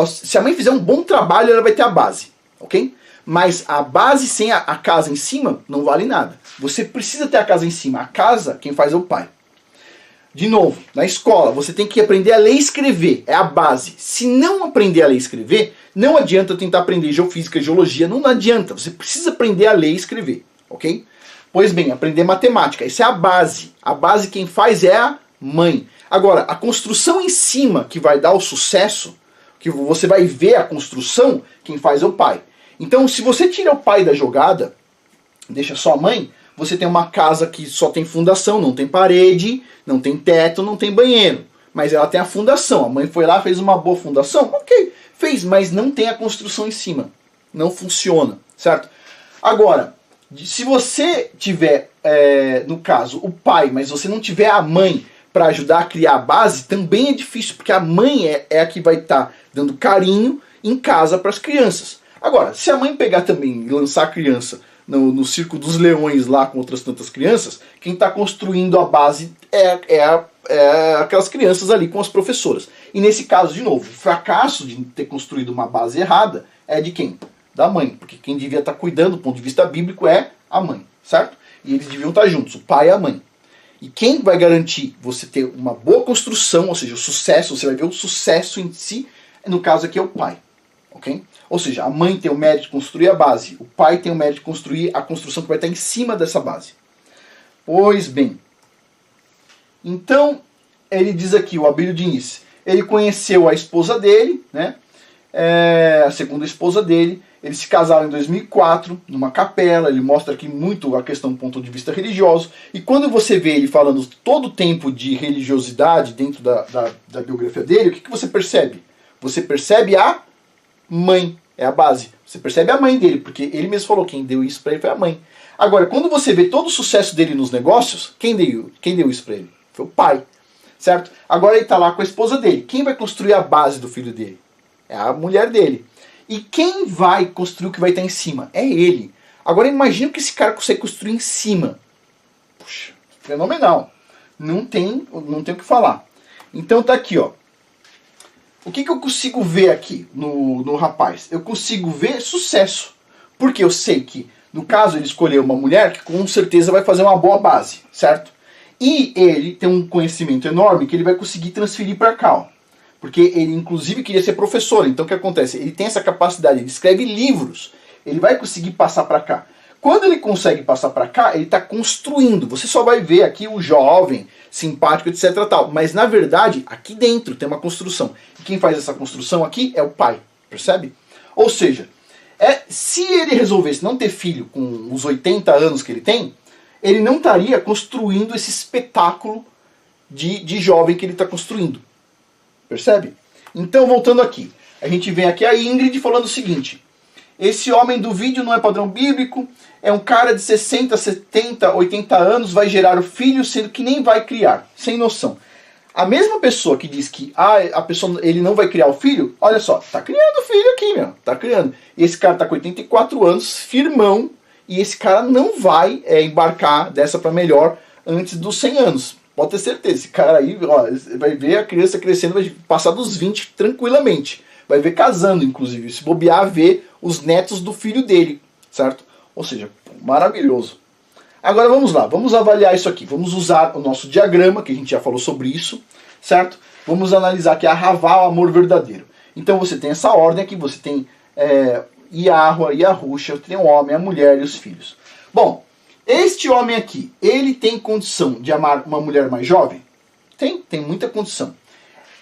se a mãe fizer um bom trabalho, ela vai ter a base. Ok? Mas a base sem a casa em cima não vale nada. Você precisa ter a casa em cima. A casa, quem faz é o pai. De novo, na escola, você tem que aprender a ler e escrever. É a base. Se não aprender a ler e escrever, não adianta tentar aprender geofísica, geologia. Não adianta. Você precisa aprender a ler e escrever. Ok? Pois bem, aprender matemática. Isso é a base. A base quem faz é a mãe. Agora, a construção em cima que vai dar o sucesso, que você vai ver a construção, quem faz é o pai. Então, se você tira o pai da jogada, deixa só a mãe, você tem uma casa que só tem fundação, não tem parede, não tem teto, não tem banheiro. Mas ela tem a fundação. A mãe foi lá, fez uma boa fundação? Ok, fez, mas não tem a construção em cima. Não funciona, certo? Agora, se você tiver, no caso, o pai, mas você não tiver a mãe para ajudar a criar a base, também é difícil, porque a mãe é a que vai estar dando carinho em casa para as crianças. Agora, se a mãe pegar também e lançar a criança no circo dos leões lá com outras tantas crianças, quem está construindo a base é aquelas crianças ali com as professoras. E nesse caso, de novo, o fracasso de ter construído uma base errada é de quem? Da mãe. Porque quem devia estar cuidando do ponto de vista bíblico é a mãe, certo? E eles deviam estar juntos, o pai e a mãe. E quem vai garantir você ter uma boa construção, ou seja, o sucesso, você vai ver o sucesso em si, no caso aqui é o pai. Ok? Ou seja, a mãe tem o mérito de construir a base, o pai tem o mérito de construir a construção que vai estar em cima dessa base. Pois bem, então ele diz aqui, o Abílio Diniz, ele conheceu a esposa dele, né? A segunda esposa dele, eles se casaram em 2004, numa capela, ele mostra aqui muito a questão do ponto de vista religioso, e quando você vê ele falando todo o tempo de religiosidade dentro da biografia dele, o que você percebe? Você percebe a mãe, é a base. Você percebe a mãe dele, porque ele mesmo falou, quem deu isso pra ele foi a mãe. Agora, quando você vê todo o sucesso dele nos negócios, quem deu isso pra ele? Foi o pai, certo? Agora ele tá lá com a esposa dele. Quem vai construir a base do filho dele? É a mulher dele. E quem vai construir o que vai estar em cima? É ele. Agora imagina que esse cara consegue construir em cima. Puxa, fenomenal. Não tem o que falar. Então tá aqui, ó. O que eu consigo ver aqui no rapaz? Eu consigo ver sucesso. Porque eu sei que, no caso, ele escolheu uma mulher que com certeza vai fazer uma boa base, certo? E ele tem um conhecimento enorme que ele vai conseguir transferir para cá, ó. Porque ele, inclusive, queria ser professor. Então, o que acontece? Ele tem essa capacidade, ele escreve livros. Ele vai conseguir passar para cá. Quando ele consegue passar para cá, ele está construindo. Você só vai ver aqui o jovem, simpático, etc. Tal. Mas, na verdade, aqui dentro tem uma construção. E quem faz essa construção aqui é o pai. Percebe? Ou seja, se ele resolvesse não ter filho com os 80 anos que ele tem, ele não estaria construindo esse espetáculo de jovem que ele está construindo. Percebe? Então, voltando aqui. A gente vem aqui a Ingrid falando o seguinte. Esse homem do vídeo não é padrão bíblico, é um cara de 60, 70, 80 anos, vai gerar o filho, sendo que nem vai criar. Sem noção. A mesma pessoa que diz que ele não vai criar o filho, olha só, tá criando o filho aqui, meu. Tá criando. E esse cara tá com 84 anos, firmão, e esse cara não vai embarcar dessa para melhor antes dos 100 anos. Pode ter certeza. Esse cara aí, ó, vai ver a criança crescendo, vai passar dos 20 tranquilamente. vai ver casando, inclusive. Se bobear, ver os netos do filho dele, certo? Ou seja, maravilhoso. Agora vamos lá, vamos avaliar isso aqui. Vamos usar o nosso diagrama, que a gente já falou sobre isso, certo? Vamos analisar aqui a Havá, o amor verdadeiro. Então você tem essa ordem aqui, você tem Yahua e Yahusha, tem o homem, a mulher e os filhos. Bom, este homem aqui, ele tem condição de amar uma mulher mais jovem? Tem muita condição.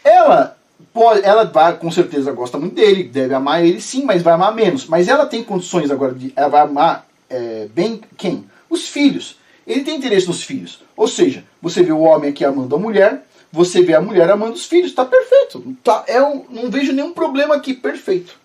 Ela vai, com certeza gosta muito dele, deve amar ele sim, mas vai amar menos. Mas ela tem condições agora ela vai amar bem quem? Os filhos. Ele tem interesse nos filhos. Ou seja, você vê o homem aqui amando a mulher, você vê a mulher amando os filhos. Tá perfeito. Não vejo nenhum problema aqui, perfeito.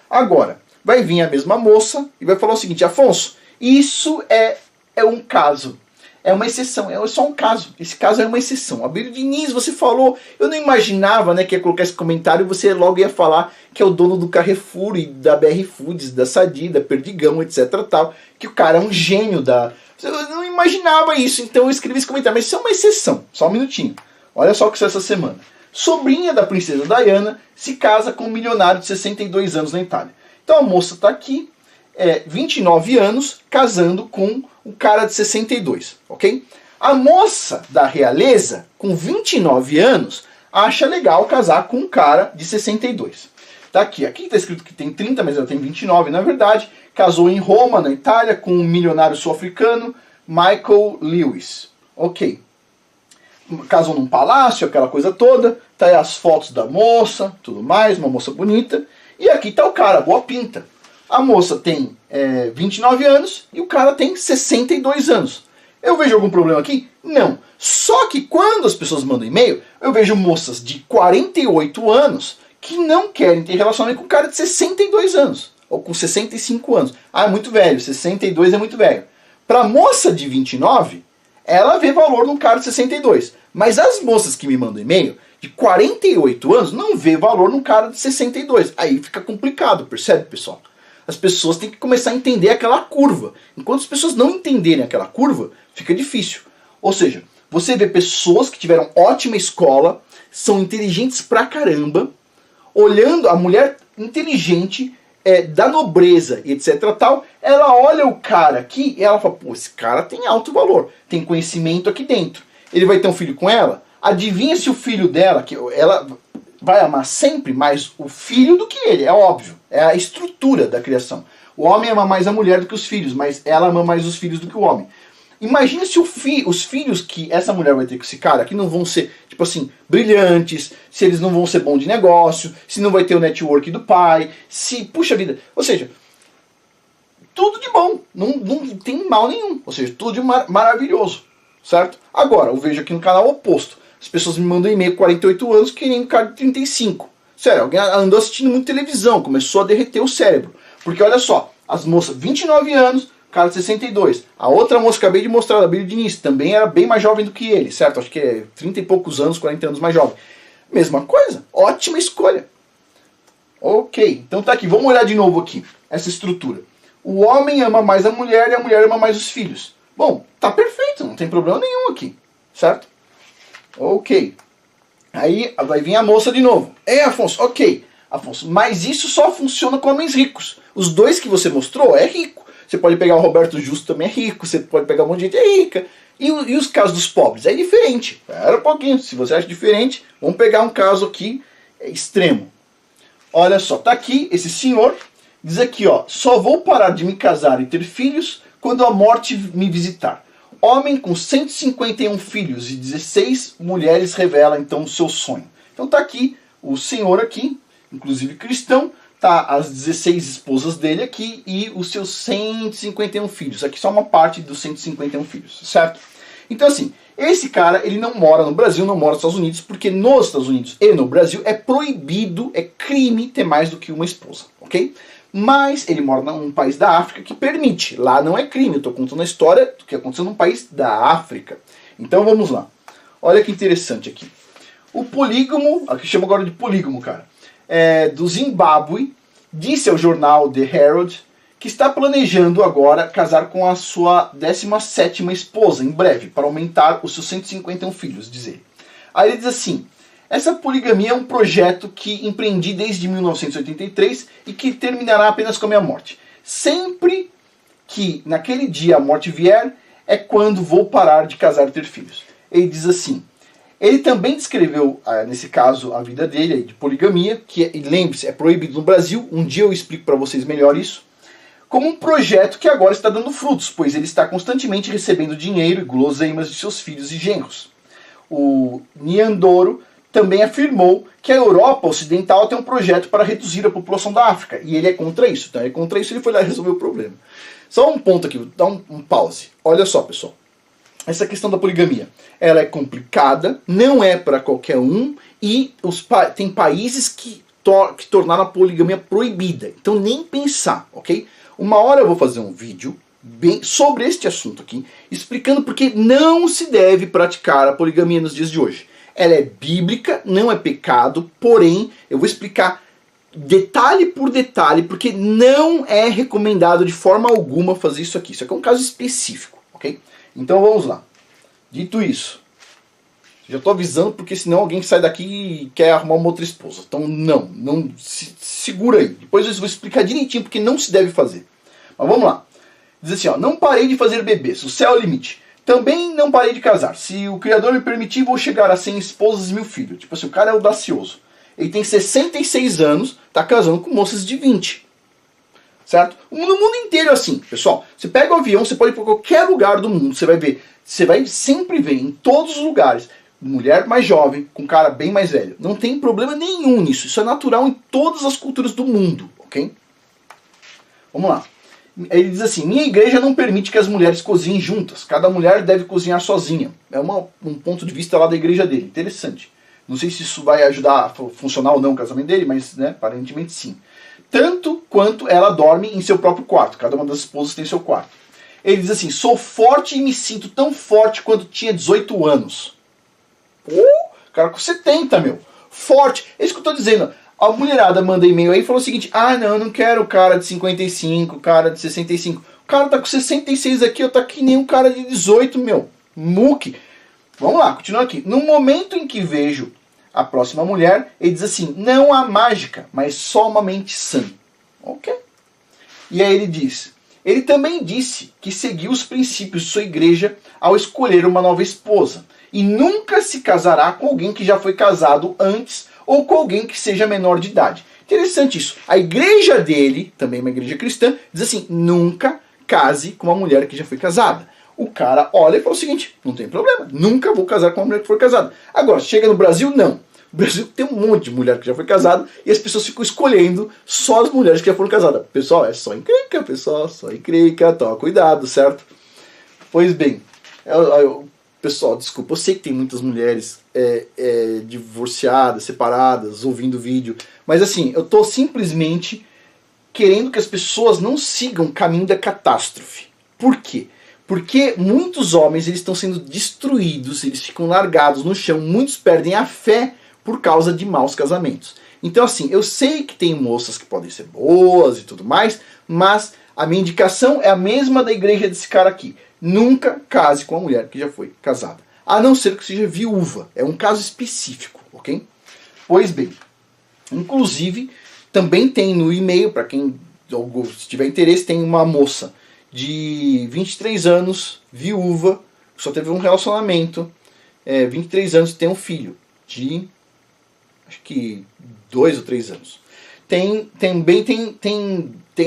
Agora, vai vir a mesma moça e vai falar o seguinte: Afonso, isso é um caso. É uma exceção, é só um caso. Esse caso é uma exceção. Abílio Diniz, você falou, eu não imaginava, né, que ia colocar esse comentário e você logo ia falar que é o dono do Carrefour e da BR Foods, da Sadi, da Perdigão, etc. tal, que o cara é um gênio da... Eu não imaginava isso, então eu escrevi esse comentário, mas isso é uma exceção. Só um minutinho. Olha só o que isso é essa semana. Sobrinha da princesa Diana se casa com um milionário de 62 anos na Itália. Então a moça está aqui, 29 anos, casando com um cara de 62, ok? A moça da realeza, com 29 anos, acha legal casar com um cara de 62. Tá aqui está escrito que tem 30, mas ela tem 29, na verdade. Casou em Roma, na Itália, com um milionário sul-africano, Michael Lewis. Ok. Casou num palácio, aquela coisa toda. Tá aí as fotos da moça, tudo mais, uma moça bonita. E aqui tá o cara, boa pinta. A moça tem 29 anos e o cara tem 62 anos. Eu vejo algum problema aqui? Não. Só que quando as pessoas mandam e-mail, eu vejo moças de 48 anos que não querem ter relacionamento com um cara de 62 anos. Ou com 65 anos. Ah, é muito velho. 62 é muito velho. Para moça de 29, ela vê valor num cara de 62. Mas as moças que me mandam e-mail, de 48 anos, não vê valor num cara de 62. Aí fica complicado, percebe, pessoal? As pessoas têm que começar a entender aquela curva. Enquanto as pessoas não entenderem aquela curva, fica difícil. Ou seja, você vê pessoas que tiveram ótima escola, são inteligentes pra caramba, olhando a mulher inteligente, da nobreza, etc. tal, ela olha o cara aqui e ela fala, pô, esse cara tem alto valor, tem conhecimento aqui dentro. Ele vai ter um filho com ela? Adivinha se o filho dela, que ela vai amar sempre mais o filho do que ele, é óbvio. É a estrutura da criação. O homem ama mais a mulher do que os filhos, mas ela ama mais os filhos do que o homem. Imagina se os filhos que essa mulher vai ter com esse cara aqui não vão ser, tipo assim, brilhantes, se eles não vão ser bons de negócio, se não vai ter o network do pai, se, puxa vida, ou seja, tudo de bom, não tem mal nenhum, ou seja, tudo de maravilhoso, certo? Agora, eu vejo aqui no canal oposto, as pessoas me mandam e-mail com 48 anos querendo um cara de 35. Sério, alguém andou assistindo muito televisão, começou a derreter o cérebro, porque olha só, as moças, 29 anos, cara de 62. A outra moça que acabei de mostrar, da Abílio Diniz, também era bem mais jovem do que ele, certo? Acho que é 30 e poucos anos, 40 anos mais jovem. Mesma coisa, ótima escolha. Ok, então tá aqui, vamos olhar de novo aqui, essa estrutura. O homem ama mais a mulher e a mulher ama mais os filhos. Bom, tá perfeito, não tem problema nenhum aqui, certo? Ok. Aí vai vir a moça de novo. Afonso, ok. Afonso, mas isso só funciona com homens ricos. Os dois que você mostrou é rico. Você pode pegar o Roberto Justo, também é rico. Você pode pegar um monte de gente, é rica. E os casos dos pobres? É diferente. Espera um pouquinho. Se você acha diferente, vamos pegar um caso aqui extremo. Olha só, tá aqui esse senhor. Diz aqui, ó. Só vou parar de me casar e ter filhos quando a morte me visitar. Homem com 151 filhos e 16 mulheres revela então o seu sonho. Então tá aqui o senhor aqui, inclusive cristão. Tá as 16 esposas dele aqui e os seus 151 filhos. Aqui só uma parte dos 151 filhos, certo? Então assim, esse cara, ele não mora no Brasil, não mora nos Estados Unidos, porque nos Estados Unidos e no Brasil é proibido, é crime ter mais do que uma esposa, ok? Mas ele mora num país da África que permite. Lá não é crime, eu estou contando a história do que aconteceu num país da África. Então vamos lá. Olha que interessante aqui. O polígamo, aqui chama agora de polígamo, cara. Do Zimbábue, disse ao jornal The Herald que está planejando agora casar com a sua 17ª esposa em breve, para aumentar os seus 151 filhos, diz ele. Aí ele diz assim, Essa poligamia é um projeto que empreendi desde 1983 e que terminará apenas com a minha morte. Sempre que naquele dia a morte vier, é quando vou parar de casar e ter filhos. Ele diz assim, ele também descreveu, nesse caso, a vida dele, de poligamia, que, lembre-se, é proibido no Brasil, um dia eu explico para vocês melhor isso, como um projeto que agora está dando frutos, pois ele está constantemente recebendo dinheiro e guloseimas de seus filhos e genros. O Nyandoro também afirmou que a Europa Ocidental tem um projeto para reduzir a população da África, e ele é contra isso. Então, ele é contra isso, ele foi lá e resolveu o problema. Só um ponto aqui, dá um pause. Olha só, pessoal. Essa questão da poligamia, ela é complicada, não é para qualquer um, e tem países que tornaram a poligamia proibida. Então, nem pensar, ok? Uma hora eu vou fazer um vídeo sobre este assunto aqui, explicando porque não se deve praticar a poligamia nos dias de hoje. Ela é bíblica, não é pecado, porém, eu vou explicar detalhe por detalhe, porque não é recomendado de forma alguma fazer isso aqui. Isso aqui é um caso específico, ok? Então vamos lá. Dito isso, já estou avisando porque senão alguém sai daqui e quer arrumar uma outra esposa. Então não segura aí. Depois eu vou explicar direitinho porque não se deve fazer. Mas vamos lá. Diz assim, ó, não parei de fazer bebês, o céu é o limite. Também não parei de casar. Se o Criador me permitir, vou chegar a 100 esposas e 1000 filhos. Tipo assim, o cara é audacioso. Ele tem 66 anos, tá casando com moças de 20. Certo? No mundo inteiro é assim, pessoal. Você pega o avião, você pode ir para qualquer lugar do mundo, você vai ver. Você vai sempre ver, em todos os lugares, mulher mais jovem com cara bem mais velho. Não tem problema nenhum nisso. Isso é natural em todas as culturas do mundo, ok? Vamos lá. Ele diz assim, minha igreja não permite que as mulheres cozinhem juntas. Cada mulher deve cozinhar sozinha. É um ponto de vista lá da igreja dele. Interessante. Não sei se isso vai ajudar a funcionar ou não o casamento dele, mas né, aparentemente sim. Tanto quanto ela dorme em seu próprio quarto. Cada uma das esposas tem seu quarto. Ele diz assim, sou forte e me sinto tão forte quanto tinha 18 anos. Cara com 70, meu. Forte. É isso que eu estou dizendo. A mulherada manda e-mail aí e falou o seguinte, não, eu não quero cara de 55, cara de 65. O cara tá com 66 aqui, eu tô aqui nem um cara de 18, meu. Muque. Vamos lá, continuando aqui. No momento em que vejo a próxima mulher, ele diz assim, não há mágica, mas só uma mente sã. Ok. E aí ele diz, ele também disse que seguiu os princípios de sua igreja ao escolher uma nova esposa. E nunca se casará com alguém que já foi casado antes ou com alguém que seja menor de idade. Interessante isso. A igreja dele, também uma igreja cristã, diz assim, nunca case com uma mulher que já foi casada. O cara olha e fala o seguinte, não tem problema, nunca vou casar com uma mulher que for casada. Agora, chega no Brasil, não. O Brasil tem um monte de mulher que já foi casada e as pessoas ficam escolhendo só as mulheres que já foram casadas. Pessoal, é só encrenca, pessoal, só encrenca, toma cuidado, certo? Pois bem, pessoal, desculpa, eu sei que tem muitas mulheres divorciadas, separadas, ouvindo vídeo, mas assim, eu tô simplesmente querendo que as pessoas não sigam o caminho da catástrofe. Por quê? Porque muitos homens eles estão sendo destruídos, eles ficam largados no chão, muitos perdem a fé por causa de maus casamentos. Então assim, eu sei que tem moças que podem ser boas e tudo mais, mas a minha indicação é a mesma da igreja desse cara aqui. Nunca case com uma mulher que já foi casada. A não ser que seja viúva. É um caso específico, ok? Pois bem, inclusive, também tem no e-mail, para quem se tiver interesse, tem uma moça de 23 anos, viúva, só teve um relacionamento, 23 anos, tem um filho de, acho que 2 ou 3 anos. Tem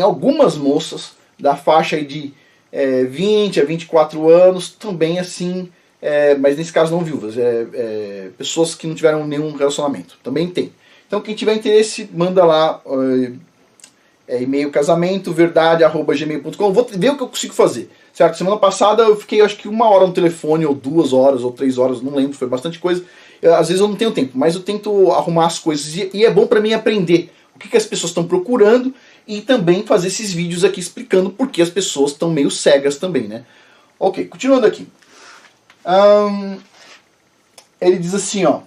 algumas moças da faixa aí de 20 a 24 anos, também assim, mas nesse caso não viúvas, pessoas que não tiveram nenhum relacionamento, também tem. Então quem tiver interesse, manda lá, e-mail casamentodverdade@gmail.com. Vou ver o que eu consigo fazer, certo? Semana passada eu fiquei acho que 1 hora no telefone, ou 2 horas, ou 3 horas, não lembro, foi bastante coisa. Às vezes eu não tenho tempo, mas eu tento arrumar as coisas, e é bom para mim aprender o que as pessoas estão procurando, e também fazer esses vídeos aqui explicando por que as pessoas estão meio cegas também, né? Ok, continuando aqui. Ele diz assim, ó,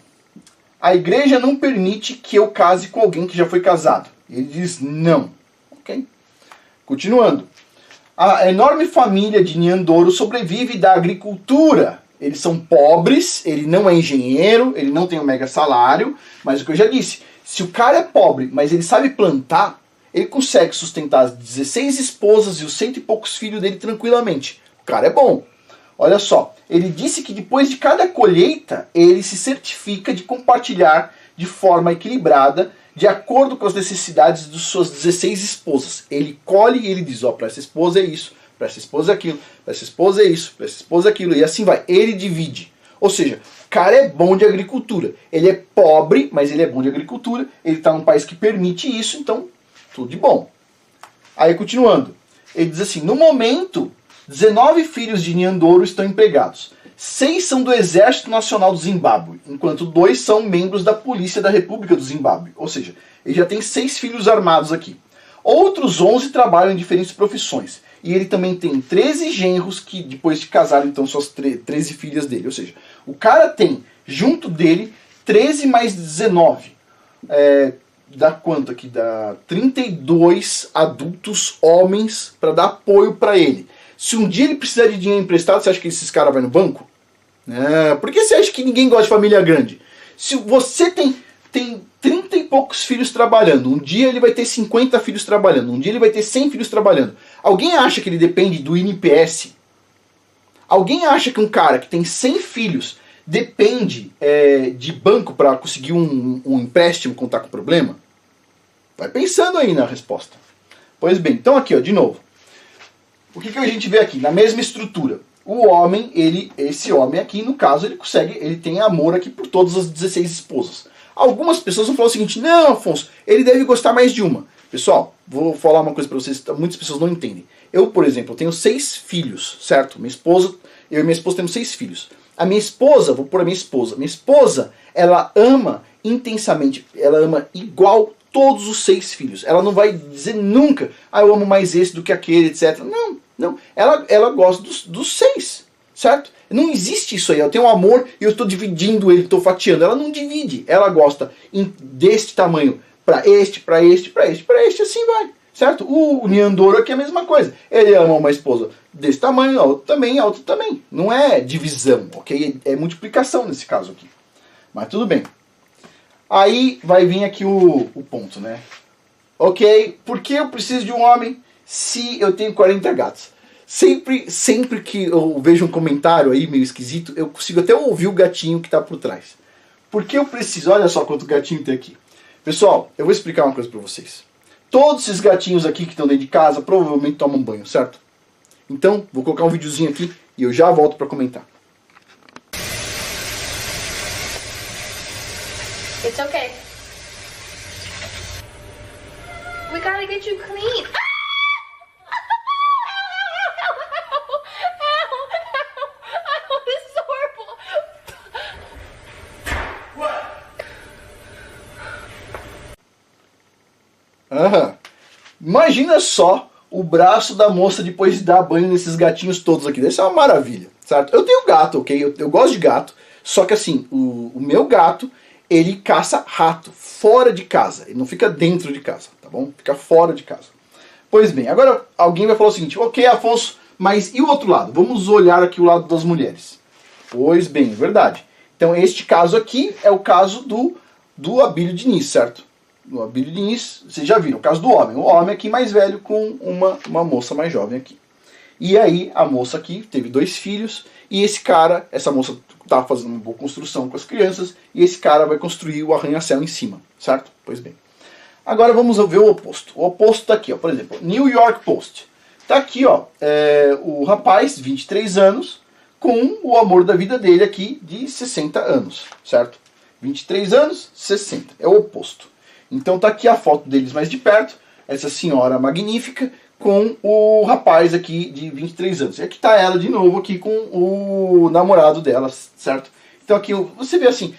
a igreja não permite que eu case com alguém que já foi casado. Ele diz não. Ok? Continuando. A enorme família de Nyandoro sobrevive da agricultura. Eles são pobres, ele não é engenheiro, ele não tem um mega salário, mas o que eu já disse, se o cara é pobre, mas ele sabe plantar, ele consegue sustentar as 16 esposas e os 100 e poucos filhos dele tranquilamente. O cara é bom. Olha só, ele disse que depois de cada colheita, ele se certifica de compartilhar de forma equilibrada, de acordo com as necessidades de suas 16 esposas. Ele colhe e ele diz, ó, para essa esposa é isso, para essa esposa é aquilo, para essa esposa é isso, para essa esposa é aquilo, e assim vai. Ele divide. Ou seja, o cara é bom de agricultura. Ele é pobre, mas ele é bom de agricultura. Ele está num país que permite isso, então tudo de bom. Aí continuando, ele diz assim, no momento, 19 filhos de Nyandoro estão empregados. 6 são do Exército Nacional do Zimbábue, enquanto 2 são membros da Polícia da República do Zimbábue. Ou seja, ele já tem 6 filhos armados aqui. Outros 11 trabalham em diferentes profissões. E ele também tem 13 genros que depois de casaram, então, suas 13 filhas dele. Ou seja, o cara tem, junto dele, 13 mais 19. Dá quanto aqui? Dá 32 adultos homens para dar apoio para ele. Se um dia ele precisar de dinheiro emprestado, você acha que esses caras vão no banco? Por que você acha que ninguém gosta de família grande? Se você tem 30 e poucos filhos trabalhando, um dia ele vai ter 50 filhos trabalhando, um dia ele vai ter 100 filhos trabalhando. Alguém acha que ele depende do INPS? Alguém acha que um cara que tem 100 filhos depende de banco para conseguir um empréstimo quando está com problema? Vai pensando aí na resposta. Pois bem, então aqui, ó, de novo. O que a gente vê aqui? Na mesma estrutura. O homem, esse homem aqui, no caso, ele tem amor aqui por todas as 16 esposas. Algumas pessoas vão falar o seguinte, não, Afonso, ele deve gostar mais de uma. Pessoal, vou falar uma coisa para vocês, muitas pessoas não entendem. Eu, por exemplo, tenho 6 filhos, certo? Eu e minha esposa temos 6 filhos. A minha esposa, vou pôr a minha esposa, ela ama intensamente, ela ama igual todos os 6 filhos. Ela não vai dizer nunca, eu amo mais esse do que aquele, etc. Não. Ela gosta dos 6, certo? Não existe isso aí. Eu tenho um amor e eu estou dividindo ele, estou fatiando. Ela não divide. Ela gosta deste tamanho para este, assim vai, certo? O Nyandoro aqui é a mesma coisa. Ele ama uma esposa desse tamanho, a outra também. Não é divisão, ok? É multiplicação nesse caso aqui. Mas tudo bem. Aí vai vir aqui o ponto, né? Ok, por que eu preciso de um homem se eu tenho 40 gatos? Sempre que eu vejo um comentário aí meio esquisito, eu consigo até ouvir o gatinho que está por trás. Por que eu preciso? Olha só quanto gatinho tem aqui. Pessoal, eu vou explicar uma coisa para vocês. Todos esses gatinhos aqui que estão dentro de casa provavelmente tomam banho, certo? Então, vou colocar um videozinho aqui e eu já volto para comentar. It's okay. We gotta get you clean. This is horrible. Imagina só o braço da moça depois de dar banho nesses gatinhos todos aqui. Deve ser uma maravilha, certo? Eu tenho gato, ok? Eu gosto de gato, só que assim, o meu gato, ele caça rato fora de casa. Ele não fica dentro de casa, tá bom? Fica fora de casa. Pois bem, agora alguém vai falar o seguinte, ok, Afonso, mas e o outro lado? Vamos olhar aqui o lado das mulheres. Pois bem, é verdade. Então este caso aqui é o caso do Abílio Diniz, certo? O Abílio Diniz, vocês já viram, o caso do homem. O homem aqui mais velho com uma moça mais jovem aqui. E aí a moça aqui teve 2 filhos e essa moça está fazendo uma boa construção com as crianças e esse cara vai construir o arranha-céu em cima, certo? Pois bem. Agora vamos ver o oposto. O oposto está aqui, ó, por exemplo, New York Post. Está aqui, ó, o rapaz, 23 anos, com o amor da vida dele aqui de 60 anos, certo? 23 anos, 60. É o oposto. Então tá aqui a foto deles mais de perto, essa senhora magnífica com o rapaz aqui de 23 anos. E aqui tá ela de novo aqui com o namorado dela, certo? Então aqui você vê assim,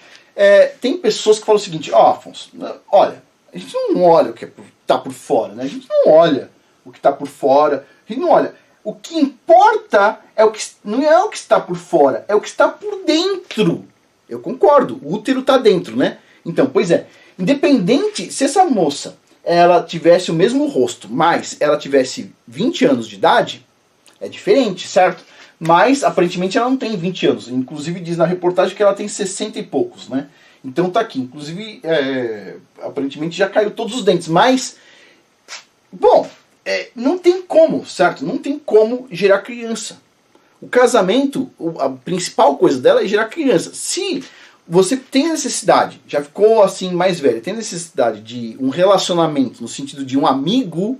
tem pessoas que falam o seguinte, Afonso, olha, a gente não olha o que tá por fora, né? A gente não olha o que tá por fora, a gente não olha. O que importa não é o que está por fora, é o que está por dentro. Eu concordo, o útero tá dentro, né? Então, pois é, independente, se essa moça ela tivesse o mesmo rosto, mas ela tivesse 20 anos de idade, é diferente, certo? Mas, aparentemente, ela não tem 20 anos. Inclusive, diz na reportagem que ela tem 60 e poucos, né? Então tá aqui. Inclusive, aparentemente já caiu todos os dentes. Mas, bom, não tem como, certo? Não tem como gerar criança. O casamento, a principal coisa dela é gerar criança. Se você tem necessidade, já ficou assim mais velha, tem necessidade de um relacionamento no sentido de um amigo,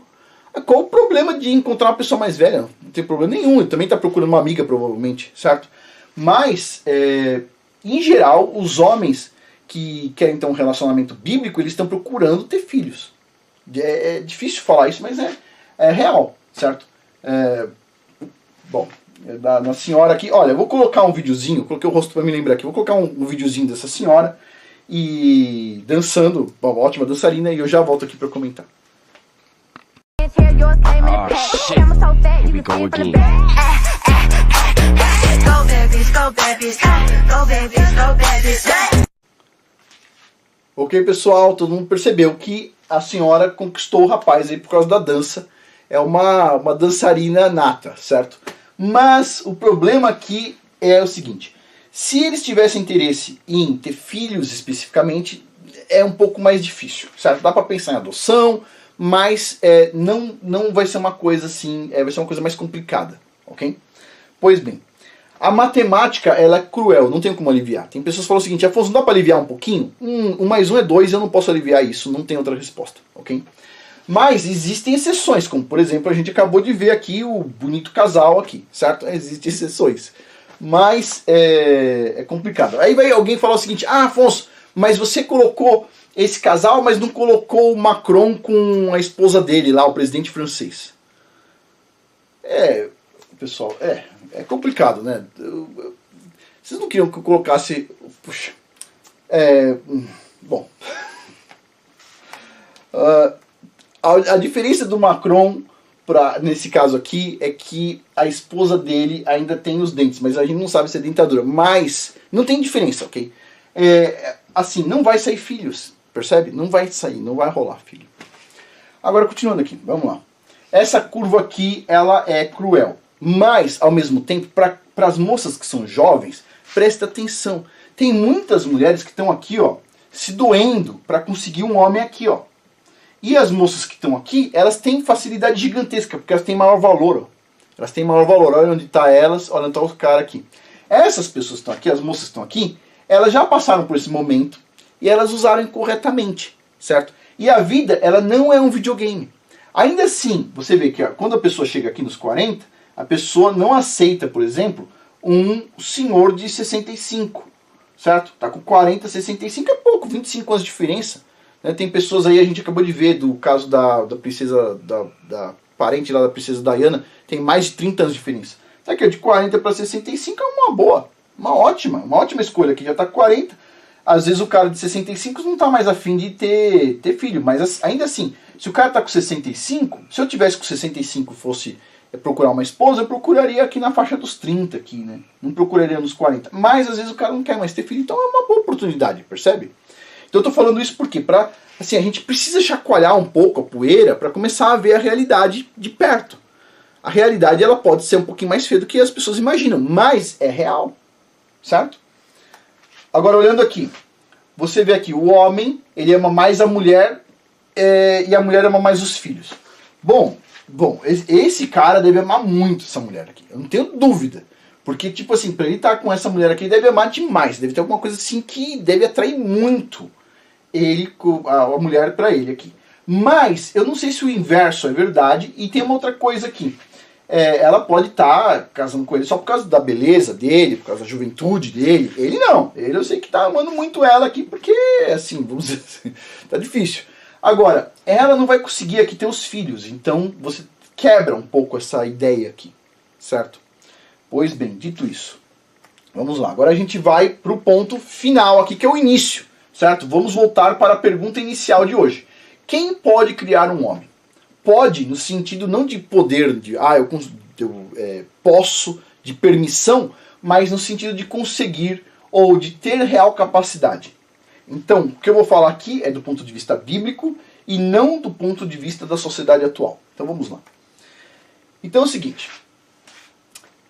qual o problema de encontrar uma pessoa mais velha? Não tem problema nenhum. Ele também está procurando uma amiga, provavelmente, certo? Mas, em geral, os homens que querem ter um relacionamento bíblico, eles estão procurando ter filhos. É difícil falar isso, mas é real, certo? Bom, na senhora aqui, olha, eu vou colocar um videozinho, coloquei o rosto para me lembrar aqui, vou colocar um videozinho dessa senhora e dançando, uma ótima dançarina, e eu já volto aqui para comentar. Oh shit, here we go again. Go babies, go babies, go babies, go babies. Ok, pessoal, todo mundo percebeu que a senhora conquistou o rapaz aí por causa da dança. É uma dançarina nata, certo? Mas o problema aqui é o seguinte: se eles tivessem interesse em ter filhos especificamente, é um pouco mais difícil, certo? Dá para pensar em adoção, mas não vai ser uma coisa assim, vai ser uma coisa mais complicada, ok? Pois bem, a matemática, ela é cruel, não tem como aliviar. Tem pessoas que falam o seguinte: Afonso, não dá para aliviar um pouquinho? 1 mais 1 é 2, eu não posso aliviar isso, não tem outra resposta, ok? Mas existem exceções, como por exemplo, a gente acabou de ver aqui o bonito casal aqui, certo? Existem exceções, mas é complicado. Aí vai alguém falar o seguinte: ah, Afonso, mas você colocou esse casal, mas não colocou o Macron com a esposa dele lá, o presidente francês. Pessoal, é complicado, né? Vocês não queriam que eu colocasse... Puxa. Bom. A diferença do Macron, nesse caso aqui, é que a esposa dele ainda tem os dentes, mas a gente não sabe se é dentadura. Mas não tem diferença, ok? Assim, não vai sair filhos, percebe? Não vai sair, não vai rolar filho. Agora, continuando aqui, vamos lá. Essa curva aqui, ela é cruel. Mas, ao mesmo tempo, para as moças que são jovens, presta atenção. Tem muitas mulheres que estão aqui, ó, se doendo para conseguir um homem aqui, ó. E as moças que estão aqui, elas têm facilidade gigantesca, porque elas têm maior valor, ó. Elas têm maior valor. Olha onde está elas, olha onde está os caras aqui. Essas pessoas que estão aqui, as moças que estão aqui, elas já passaram por esse momento e elas usaram incorretamente, certo? E a vida, ela não é um videogame. Ainda assim, você vê que ó, quando a pessoa chega aqui nos 40, a pessoa não aceita, por exemplo, um senhor de 65, certo? Tá com 40, 65 é pouco, 25 anos de diferença. Né? Tem pessoas aí, a gente acabou de ver do caso da princesa, da parente lá da princesa Diana, tem mais de 30 anos de diferença. Tá aqui, de 40 para 65 é uma boa, uma ótima escolha, que já tá com 40. Às vezes o cara de 65 não tá mais afim de ter filho, mas ainda assim, se o cara tá com 65, se eu tivesse com 65 e fosse procurar uma esposa, eu procuraria aqui na faixa dos 30 aqui, né? Não procuraria nos 40. Mas às vezes o cara não quer mais ter filho, então é uma boa oportunidade, percebe? Então eu tô falando isso porque assim, a gente precisa chacoalhar um pouco a poeira para começar a ver a realidade de perto. A realidade, ela pode ser um pouquinho mais feia do que as pessoas imaginam, mas é real, certo? Agora, olhando aqui, você vê aqui, o homem, ele ama mais a mulher e a mulher ama mais os filhos. Bom, esse cara deve amar muito essa mulher aqui, eu não tenho dúvida. Porque, tipo assim, pra ele estar com essa mulher aqui, ele deve amar demais. Deve ter alguma coisa assim que deve atrair muito a mulher pra ele aqui. Mas, eu não sei se o inverso é verdade. E tem uma outra coisa aqui. Ela pode estar casando com ele só por causa da beleza dele, por causa da juventude dele. Ele não. Ele eu sei que tá amando muito ela aqui, porque, assim, vamos dizer assim, tá difícil. Agora, ela não vai conseguir aqui ter os filhos. Então, você quebra um pouco essa ideia aqui, certo? Pois bem, dito isso, vamos lá. Agora a gente vai para o ponto final aqui, que é o início, certo? Vamos voltar para a pergunta inicial de hoje. Quem pode criar um homem? Pode, no sentido não de poder, de eu posso, de permissão, mas no sentido de conseguir ou de ter real capacidade. Então, o que eu vou falar aqui é do ponto de vista bíblico e não do ponto de vista da sociedade atual. Então vamos lá. Então é o seguinte.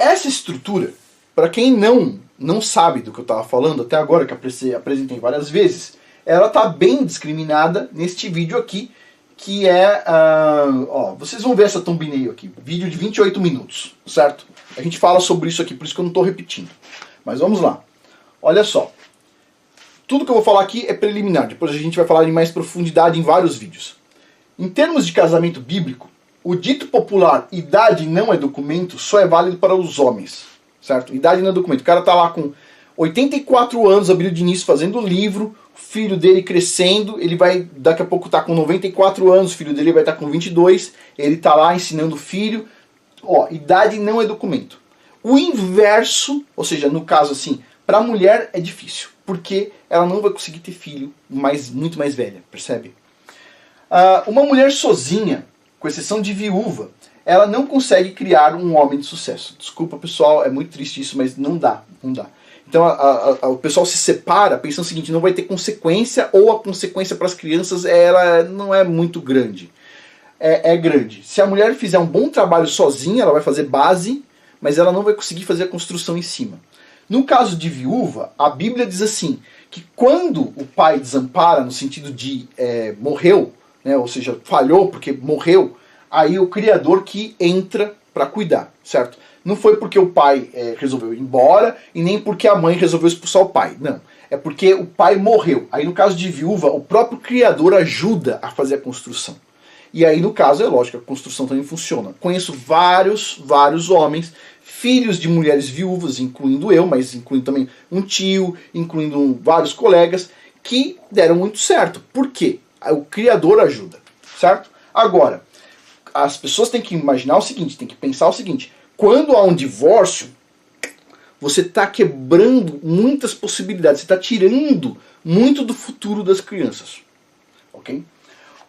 essa estrutura, para quem não sabe do que eu estava falando até agora, que apresentei várias vezes, ela está bem discriminada neste vídeo aqui, que é, vocês vão ver essa thumbnail aqui, vídeo de 28 minutos, certo? A gente fala sobre isso aqui, por isso que eu não estou repetindo. Mas vamos lá. Olha só. Tudo que eu vou falar aqui é preliminar, depois a gente vai falar em mais profundidade em vários vídeos. Em termos de casamento bíblico, o dito popular idade não é documento só é válido para os homens, certo? Idade não é documento. O cara tá lá com 84 anos, abriu de início fazendo livro, o filho dele crescendo, ele vai daqui a pouco estar com 94 anos, o filho dele vai estar com 22, ele tá lá ensinando o filho. Idade não é documento. O inverso, ou seja, no caso assim, para a mulher é difícil, porque ela não vai conseguir ter filho muito mais velha, percebe? Uma mulher sozinha, com exceção de viúva, ela não consegue criar um homem de sucesso. Desculpa, pessoal, é muito triste isso, mas não dá. Então o pessoal se separa pensando o seguinte, não vai ter consequência, ou a consequência para as crianças ela não é muito grande. É grande. Se a mulher fizer um bom trabalho sozinha, ela vai fazer base, mas ela não vai conseguir fazer a construção em cima. No caso de viúva, a Bíblia diz assim, que quando o pai desampara, no sentido de morreu, né, ou seja, falhou porque morreu, aí o Criador que entra para cuidar, certo? Não foi porque o pai resolveu ir embora e nem porque a mãe resolveu expulsar o pai, não. É porque o pai morreu. Aí no caso de viúva, o próprio Criador ajuda a fazer a construção. E aí no caso, é lógico, a construção também funciona. Conheço vários homens, filhos de mulheres viúvas, incluindo eu, mas incluindo também um tio, incluindo vários colegas, que deram muito certo. Por quê? O Criador ajuda, certo? Agora, as pessoas têm que imaginar o seguinte, têm que pensar o seguinte, quando há um divórcio, você está quebrando muitas possibilidades, você está tirando muito do futuro das crianças, ok?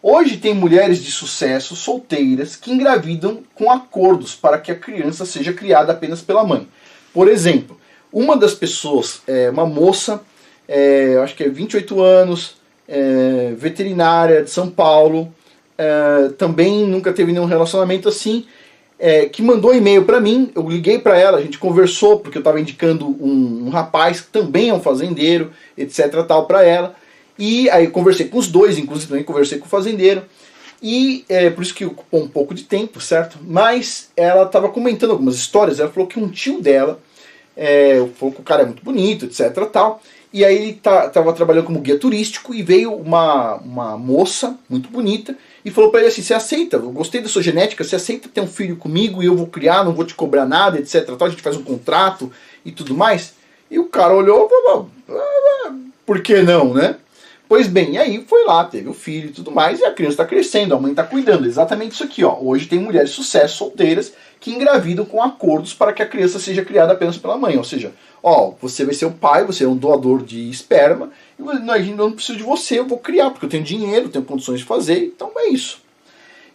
Hoje tem mulheres de sucesso, solteiras, que engravidam com acordos para que a criança seja criada apenas pela mãe. Por exemplo, uma das pessoas, uma moça, acho que é 28 anos, veterinária de São Paulo, também nunca teve nenhum relacionamento assim, que mandou e-mail para mim, eu liguei para ela, a gente conversou, porque eu estava indicando um rapaz que também é um fazendeiro, etc, tal, para ela, e aí eu conversei com os dois, inclusive também conversei com o fazendeiro, e por isso que ocupou um pouco de tempo, certo? Mas ela estava comentando algumas histórias, ela falou que um tio dela, falou que o cara é muito bonito, etc, tal, e aí ele estava trabalhando como guia turístico e veio uma moça muito bonita e falou para ele assim, você aceita, eu gostei da sua genética, você aceita ter um filho comigo e eu vou criar, não vou te cobrar nada, etc, tal, a gente faz um contrato e tudo mais. E o cara olhou e falou, por que não, né? Pois bem, aí foi lá, teve o filho e tudo mais, e a criança está crescendo, a mãe está cuidando, exatamente isso aqui, ó. Hoje tem mulheres de sucesso, solteiras, que engravidam com acordos para que a criança seja criada apenas pela mãe, ou seja, você vai ser o pai, você é um doador de esperma, e eu não preciso de você, eu vou criar, porque eu tenho dinheiro, tenho condições de fazer, então é isso.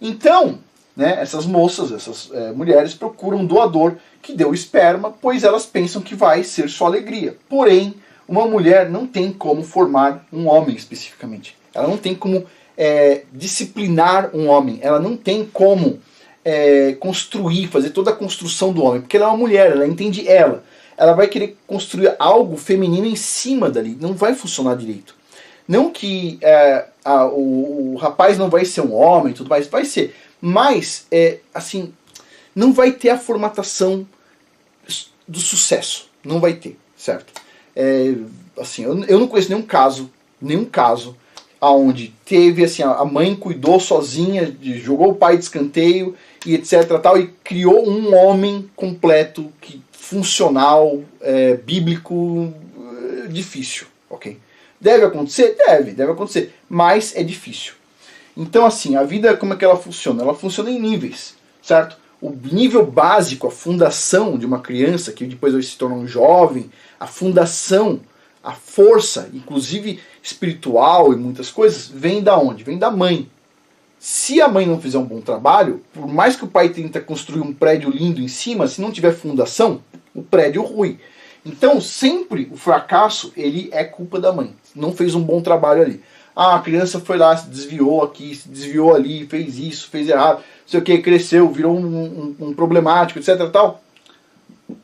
Então, né, essas moças, essas mulheres procuram um doador que dê o esperma, pois elas pensam que vai ser sua alegria. Porém, uma mulher não tem como formar um homem especificamente. Ela não tem como disciplinar um homem. Ela não tem como construir, fazer toda a construção do homem. Porque ela é uma mulher, ela entende ela. Ela vai querer construir algo feminino em cima dali. Não vai funcionar direito. Não que o rapaz não vai ser um homem, tudo mais, vai ser. Mas, assim, não vai ter a formatação do sucesso. Não vai ter, certo? Assim, eu não conheço nenhum caso onde teve assim, a mãe cuidou sozinha, jogou o pai de escanteio e etc tal, e criou um homem completo, funcional, bíblico, difícil, ok? Deve acontecer? Deve acontecer, mas é difícil. Então assim, a vida como é que ela funciona? Ela funciona em níveis, certo? O nível básico, a fundação de uma criança, que depois vai se tornar um jovem, a fundação, a força, inclusive espiritual e muitas coisas, vem da onde? Vem da mãe. Se a mãe não fizer um bom trabalho, por mais que o pai tente construir um prédio lindo em cima, se não tiver fundação, o prédio rui. Então, sempre o fracasso, ele é culpa da mãe. Não fez um bom trabalho ali. A criança foi lá, se desviou aqui, se desviou ali, fez isso, fez errado, não sei o que, cresceu, virou um problemático, etc. tal.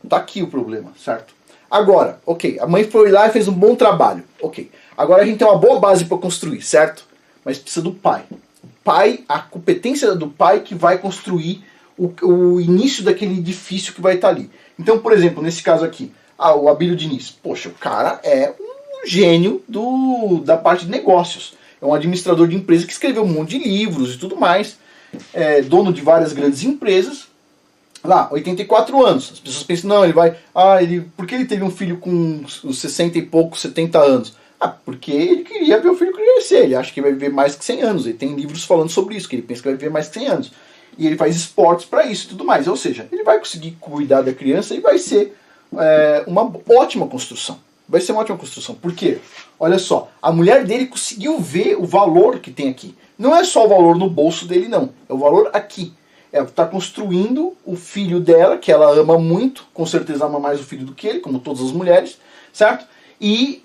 Tá aqui o problema, certo? Agora, ok, a mãe foi lá e fez um bom trabalho, ok. Agora a gente tem uma boa base para construir, certo? Mas precisa do pai. O pai, a competência do pai que vai construir o início daquele edifício que vai estar ali. Então, por exemplo, nesse caso aqui, o Abílio Diniz. Poxa, o cara é um gênio da parte de negócios. É um administrador de empresa que escreveu um monte de livros e tudo mais. É dono de várias grandes empresas. Lá, 84 anos. As pessoas pensam, não, ele vai... por que ele teve um filho com os 60 e poucos, 70 anos? Porque ele queria ver o filho crescer. Ele acha que vai viver mais que 100 anos. Ele tem livros falando sobre isso, que ele pensa que vai viver mais que 100 anos. E ele faz esportes para isso e tudo mais. Ou seja, ele vai conseguir cuidar da criança e vai ser uma ótima construção. Vai ser uma ótima construção. Por quê? Olha só, a mulher dele conseguiu ver o valor que tem aqui. Não é só o valor no bolso dele, não. É o valor aqui. Ela está construindo o filho dela, que ela ama muito, com certeza ama mais o filho do que ele, como todas as mulheres, certo? E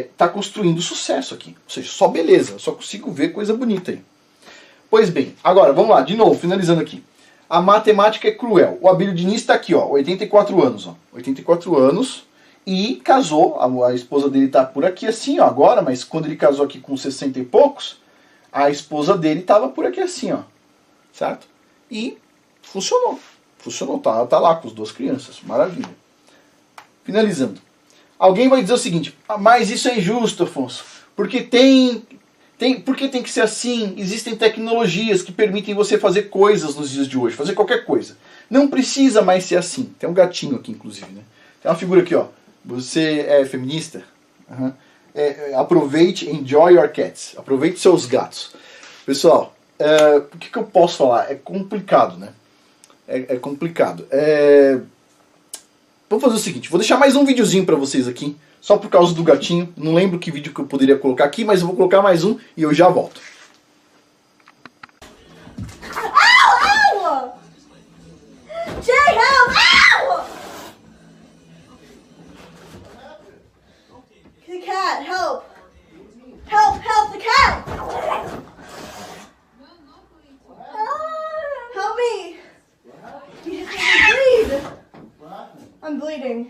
está construindo sucesso aqui. Ou seja, só beleza, só consigo ver coisa bonita aí. Pois bem, agora, vamos lá, de novo, finalizando aqui. A matemática é cruel. O Abílio Diniz está aqui, ó, 84 anos. Ó, 84 anos e casou, a esposa dele está por aqui assim, ó, agora, mas quando ele casou aqui com 60 e poucos, a esposa dele estava por aqui assim, ó, certo? E funcionou. Funcionou, tá lá com as duas crianças. Maravilha. Finalizando. Alguém vai dizer o seguinte, mas isso é injusto, Afonso. Porque porque tem que ser assim. Existem tecnologias que permitem você fazer coisas nos dias de hoje. Fazer qualquer coisa. Não precisa mais ser assim. Tem um gatinho aqui, inclusive, né? Tem uma figura aqui, ó. Você é feminista? Uhum. Aproveite, enjoy your cats. Aproveite seus gatos. Pessoal, o que eu posso falar? É complicado, né? É complicado. Vamos fazer o seguinte, vou deixar mais um videozinho pra vocês aqui, só por causa do gatinho. Não lembro que vídeo que eu poderia colocar aqui, mas eu vou colocar mais um e eu já volto. Ow! Jay, help! Ow! The cat, help! Help the cat! Help me! You just made me bleed! I'm bleeding.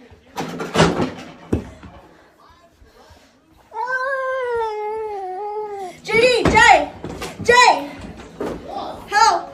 Jay! Help!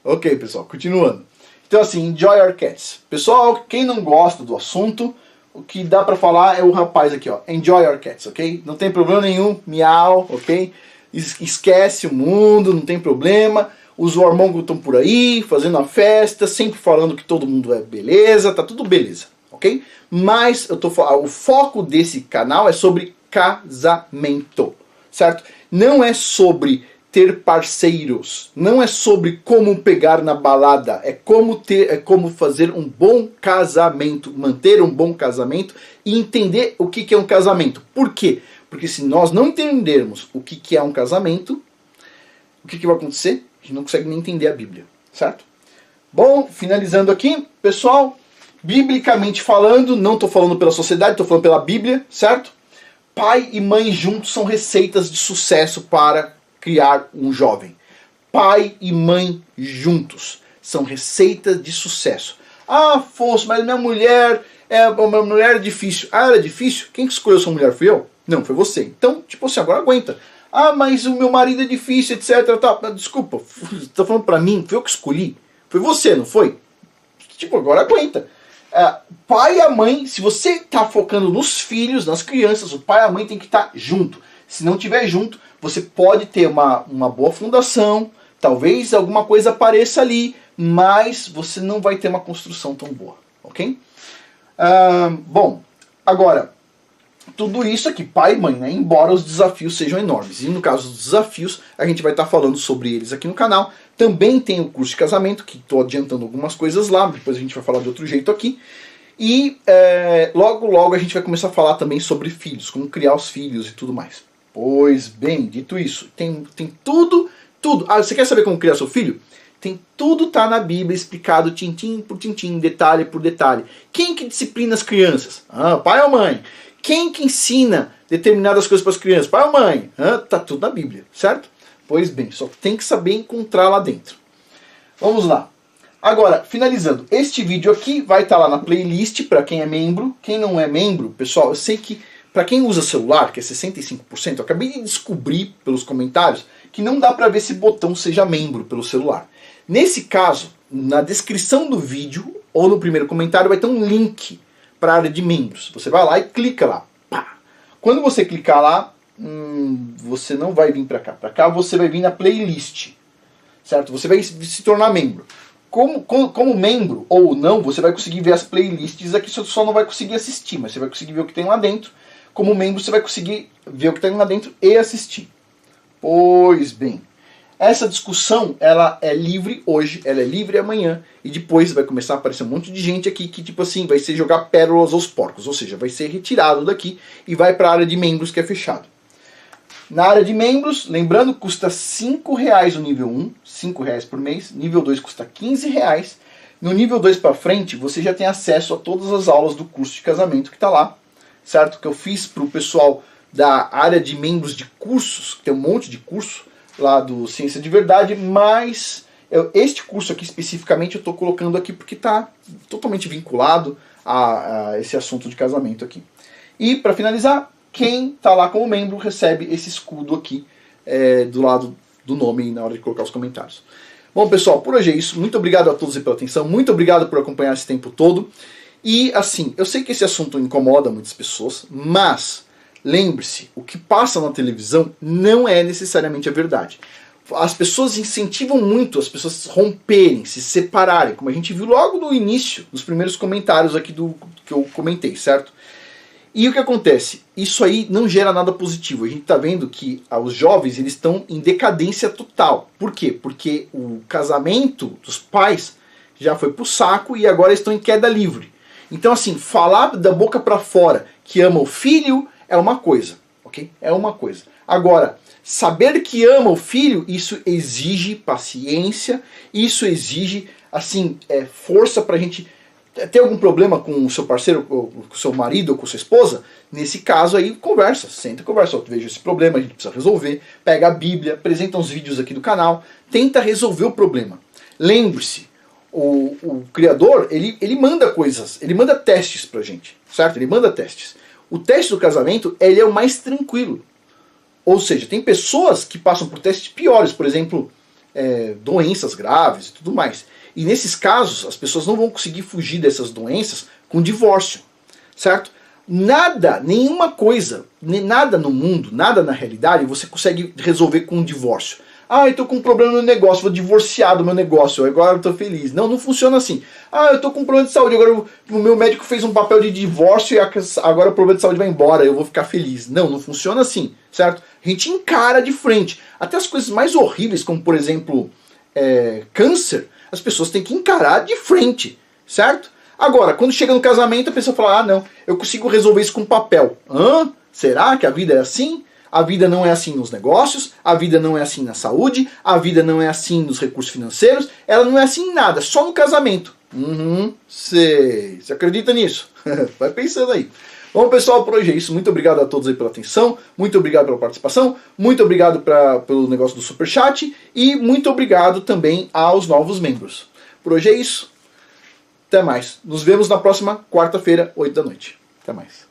Ok, pessoal, continuando. Então assim, enjoy your cats. Pessoal, quem não gosta do assunto, o que dá pra falar é o rapaz aqui, ó. Enjoy your cats, ok? Não tem problema nenhum, miau, ok? Esquece o mundo, não tem problema. Os hormônios estão por aí, fazendo a festa, sempre falando que todo mundo é beleza, tá tudo beleza, ok? Mas eu tô falando, o foco desse canal é sobre casamento, certo? Não é sobre ter parceiros, não é sobre como pegar na balada, é como fazer um bom casamento, manter um bom casamento e entender o que é um casamento. Por quê? Porque se nós não entendermos o que é um casamento, o que vai acontecer? A gente não consegue nem entender a Bíblia, certo? Bom, finalizando aqui, pessoal, biblicamente falando, não estou falando pela sociedade, estou falando pela Bíblia, certo? Pai e mãe juntos são receitas de sucesso para criar um jovem. Pai e mãe juntos são receitas de sucesso. Ah, Afonso, mas minha mulher é difícil. Ah, era difícil? Quem que escolheu sua mulher? Fui eu? Não, foi você. Então, tipo assim, agora aguenta. Ah, mas o meu marido é difícil, etc. Desculpa, você tá falando pra mim, foi eu que escolhi. Foi você, não foi? Tipo, agora aguenta. Pai e a mãe, se você tá focando nos filhos, nas crianças, o pai e a mãe tem que estar junto. Se não tiver junto, você pode ter uma boa fundação, talvez alguma coisa apareça ali, mas você não vai ter uma construção tão boa, ok? Bom, agora, tudo isso aqui, pai e mãe, né? Embora os desafios sejam enormes. E no caso dos desafios, a gente vai estar falando sobre eles aqui no canal. Também tem o curso de casamento, que estou adiantando algumas coisas lá, depois a gente vai falar de outro jeito aqui. E logo a gente vai começar a falar também sobre filhos, como criar os filhos e tudo mais. Pois bem, dito isso, tem tudo. Ah, você quer saber como criar seu filho? Tem tudo, tá na Bíblia explicado tintim por tintim, detalhe por detalhe. Quem que disciplina as crianças? Pai ou mãe? Quem que ensina determinadas coisas para as crianças? Pai ou mãe? Tá tudo na Bíblia, certo? Pois bem, só tem que saber encontrar lá dentro. Vamos lá. Agora, finalizando, este vídeo aqui vai estar lá na playlist para quem é membro. Quem não é membro, pessoal, eu sei que para quem usa celular, que é 65%, eu acabei de descobrir pelos comentários que não dá para ver esse botão seja membro pelo celular. Nesse caso, na descrição do vídeo ou no primeiro comentário vai ter um link para a área de membros. Você vai lá e clica lá. Pá. Quando você clicar lá, você não vai vir para cá. Para cá você vai vir na playlist, certo? Você vai se tornar membro. Como membro ou não, você vai conseguir ver as playlists aqui, você só não vai conseguir assistir, mas você vai conseguir ver o que tem lá dentro. Como membro você vai conseguir ver o que tem lá dentro e assistir. Pois bem, essa discussão ela é livre hoje, ela é livre amanhã, e depois vai começar a aparecer um monte de gente aqui que tipo assim, vai ser jogar pérolas aos porcos, ou seja, vai ser retirado daqui e vai para a área de membros que é fechado. Na área de membros, lembrando, custa R$5 o nível 1, R$5 por mês. Nível 2 custa R$15. No nível 2 para frente, você já tem acesso a todas as aulas do curso de casamento que está lá, certo? Que eu fiz para o pessoal da área de membros de cursos, que tem um monte de curso lá do Ciência de Verdade, mas este curso aqui especificamente eu estou colocando aqui porque está totalmente vinculado a esse assunto de casamento aqui. E para finalizar, quem está lá como membro recebe esse escudo aqui do lado do nome na hora de colocar os comentários. Bom, pessoal, por hoje é isso. Muito obrigado a todos pela atenção. Muito obrigado por acompanhar esse tempo todo. E, assim, eu sei que esse assunto incomoda muitas pessoas, mas lembre-se, o que passa na televisão não é necessariamente a verdade. As pessoas incentivam muito as pessoas a romperem, se separarem, como a gente viu logo no início, nos primeiros comentários aqui que eu comentei, certo? E o que acontece? Isso aí não gera nada positivo. A gente está vendo que os jovens eles estão em decadência total. Por quê? Porque o casamento dos pais já foi pro saco e agora estão em queda livre. Então, assim, falar da boca para fora que ama o filho é uma coisa, ok? É uma coisa. Agora, saber que ama o filho, isso exige paciência, isso exige, assim, força pra gente... Tem algum problema com o seu parceiro, com o seu marido ou com a sua esposa? Nesse caso aí, conversa, senta e conversa. Eu vejo esse problema, a gente precisa resolver. Pega a Bíblia, apresenta uns vídeos aqui do canal, tenta resolver o problema. Lembre-se, o Criador, ele manda coisas, ele manda testes pra gente, certo? Ele manda testes. O teste do casamento, ele é o mais tranquilo. Ou seja, tem pessoas que passam por testes piores, por exemplo, doenças graves e tudo mais. E nesses casos, as pessoas não vão conseguir fugir dessas doenças com divórcio, certo? Nada, nenhuma coisa, nada no mundo, nada na realidade, você consegue resolver com um divórcio. Ah, eu tô com um problema no negócio, vou divorciar do meu negócio, agora eu tô feliz. Não, não funciona assim. Ah, eu tô com um problema de saúde, agora o meu médico fez um papel de divórcio e agora o problema de saúde vai embora, eu vou ficar feliz. Não, não funciona assim, certo? A gente encara de frente. Até as coisas mais horríveis, como por exemplo, câncer, as pessoas têm que encarar de frente, certo? Agora, quando chega no casamento, a pessoa fala, ah não, eu consigo resolver isso com papel. Hã? Será que a vida é assim? A vida não é assim nos negócios, a vida não é assim na saúde, a vida não é assim nos recursos financeiros, ela não é assim em nada, só no casamento. Sei. Você acredita nisso? Vai pensando aí. Bom, pessoal, por hoje é isso. Muito obrigado a todos aí pela atenção, muito obrigado pela participação, muito obrigado pelo negócio do Superchat e muito obrigado também aos novos membros. Por hoje é isso. Até mais. Nos vemos na próxima quarta-feira, 8 da noite. Até mais.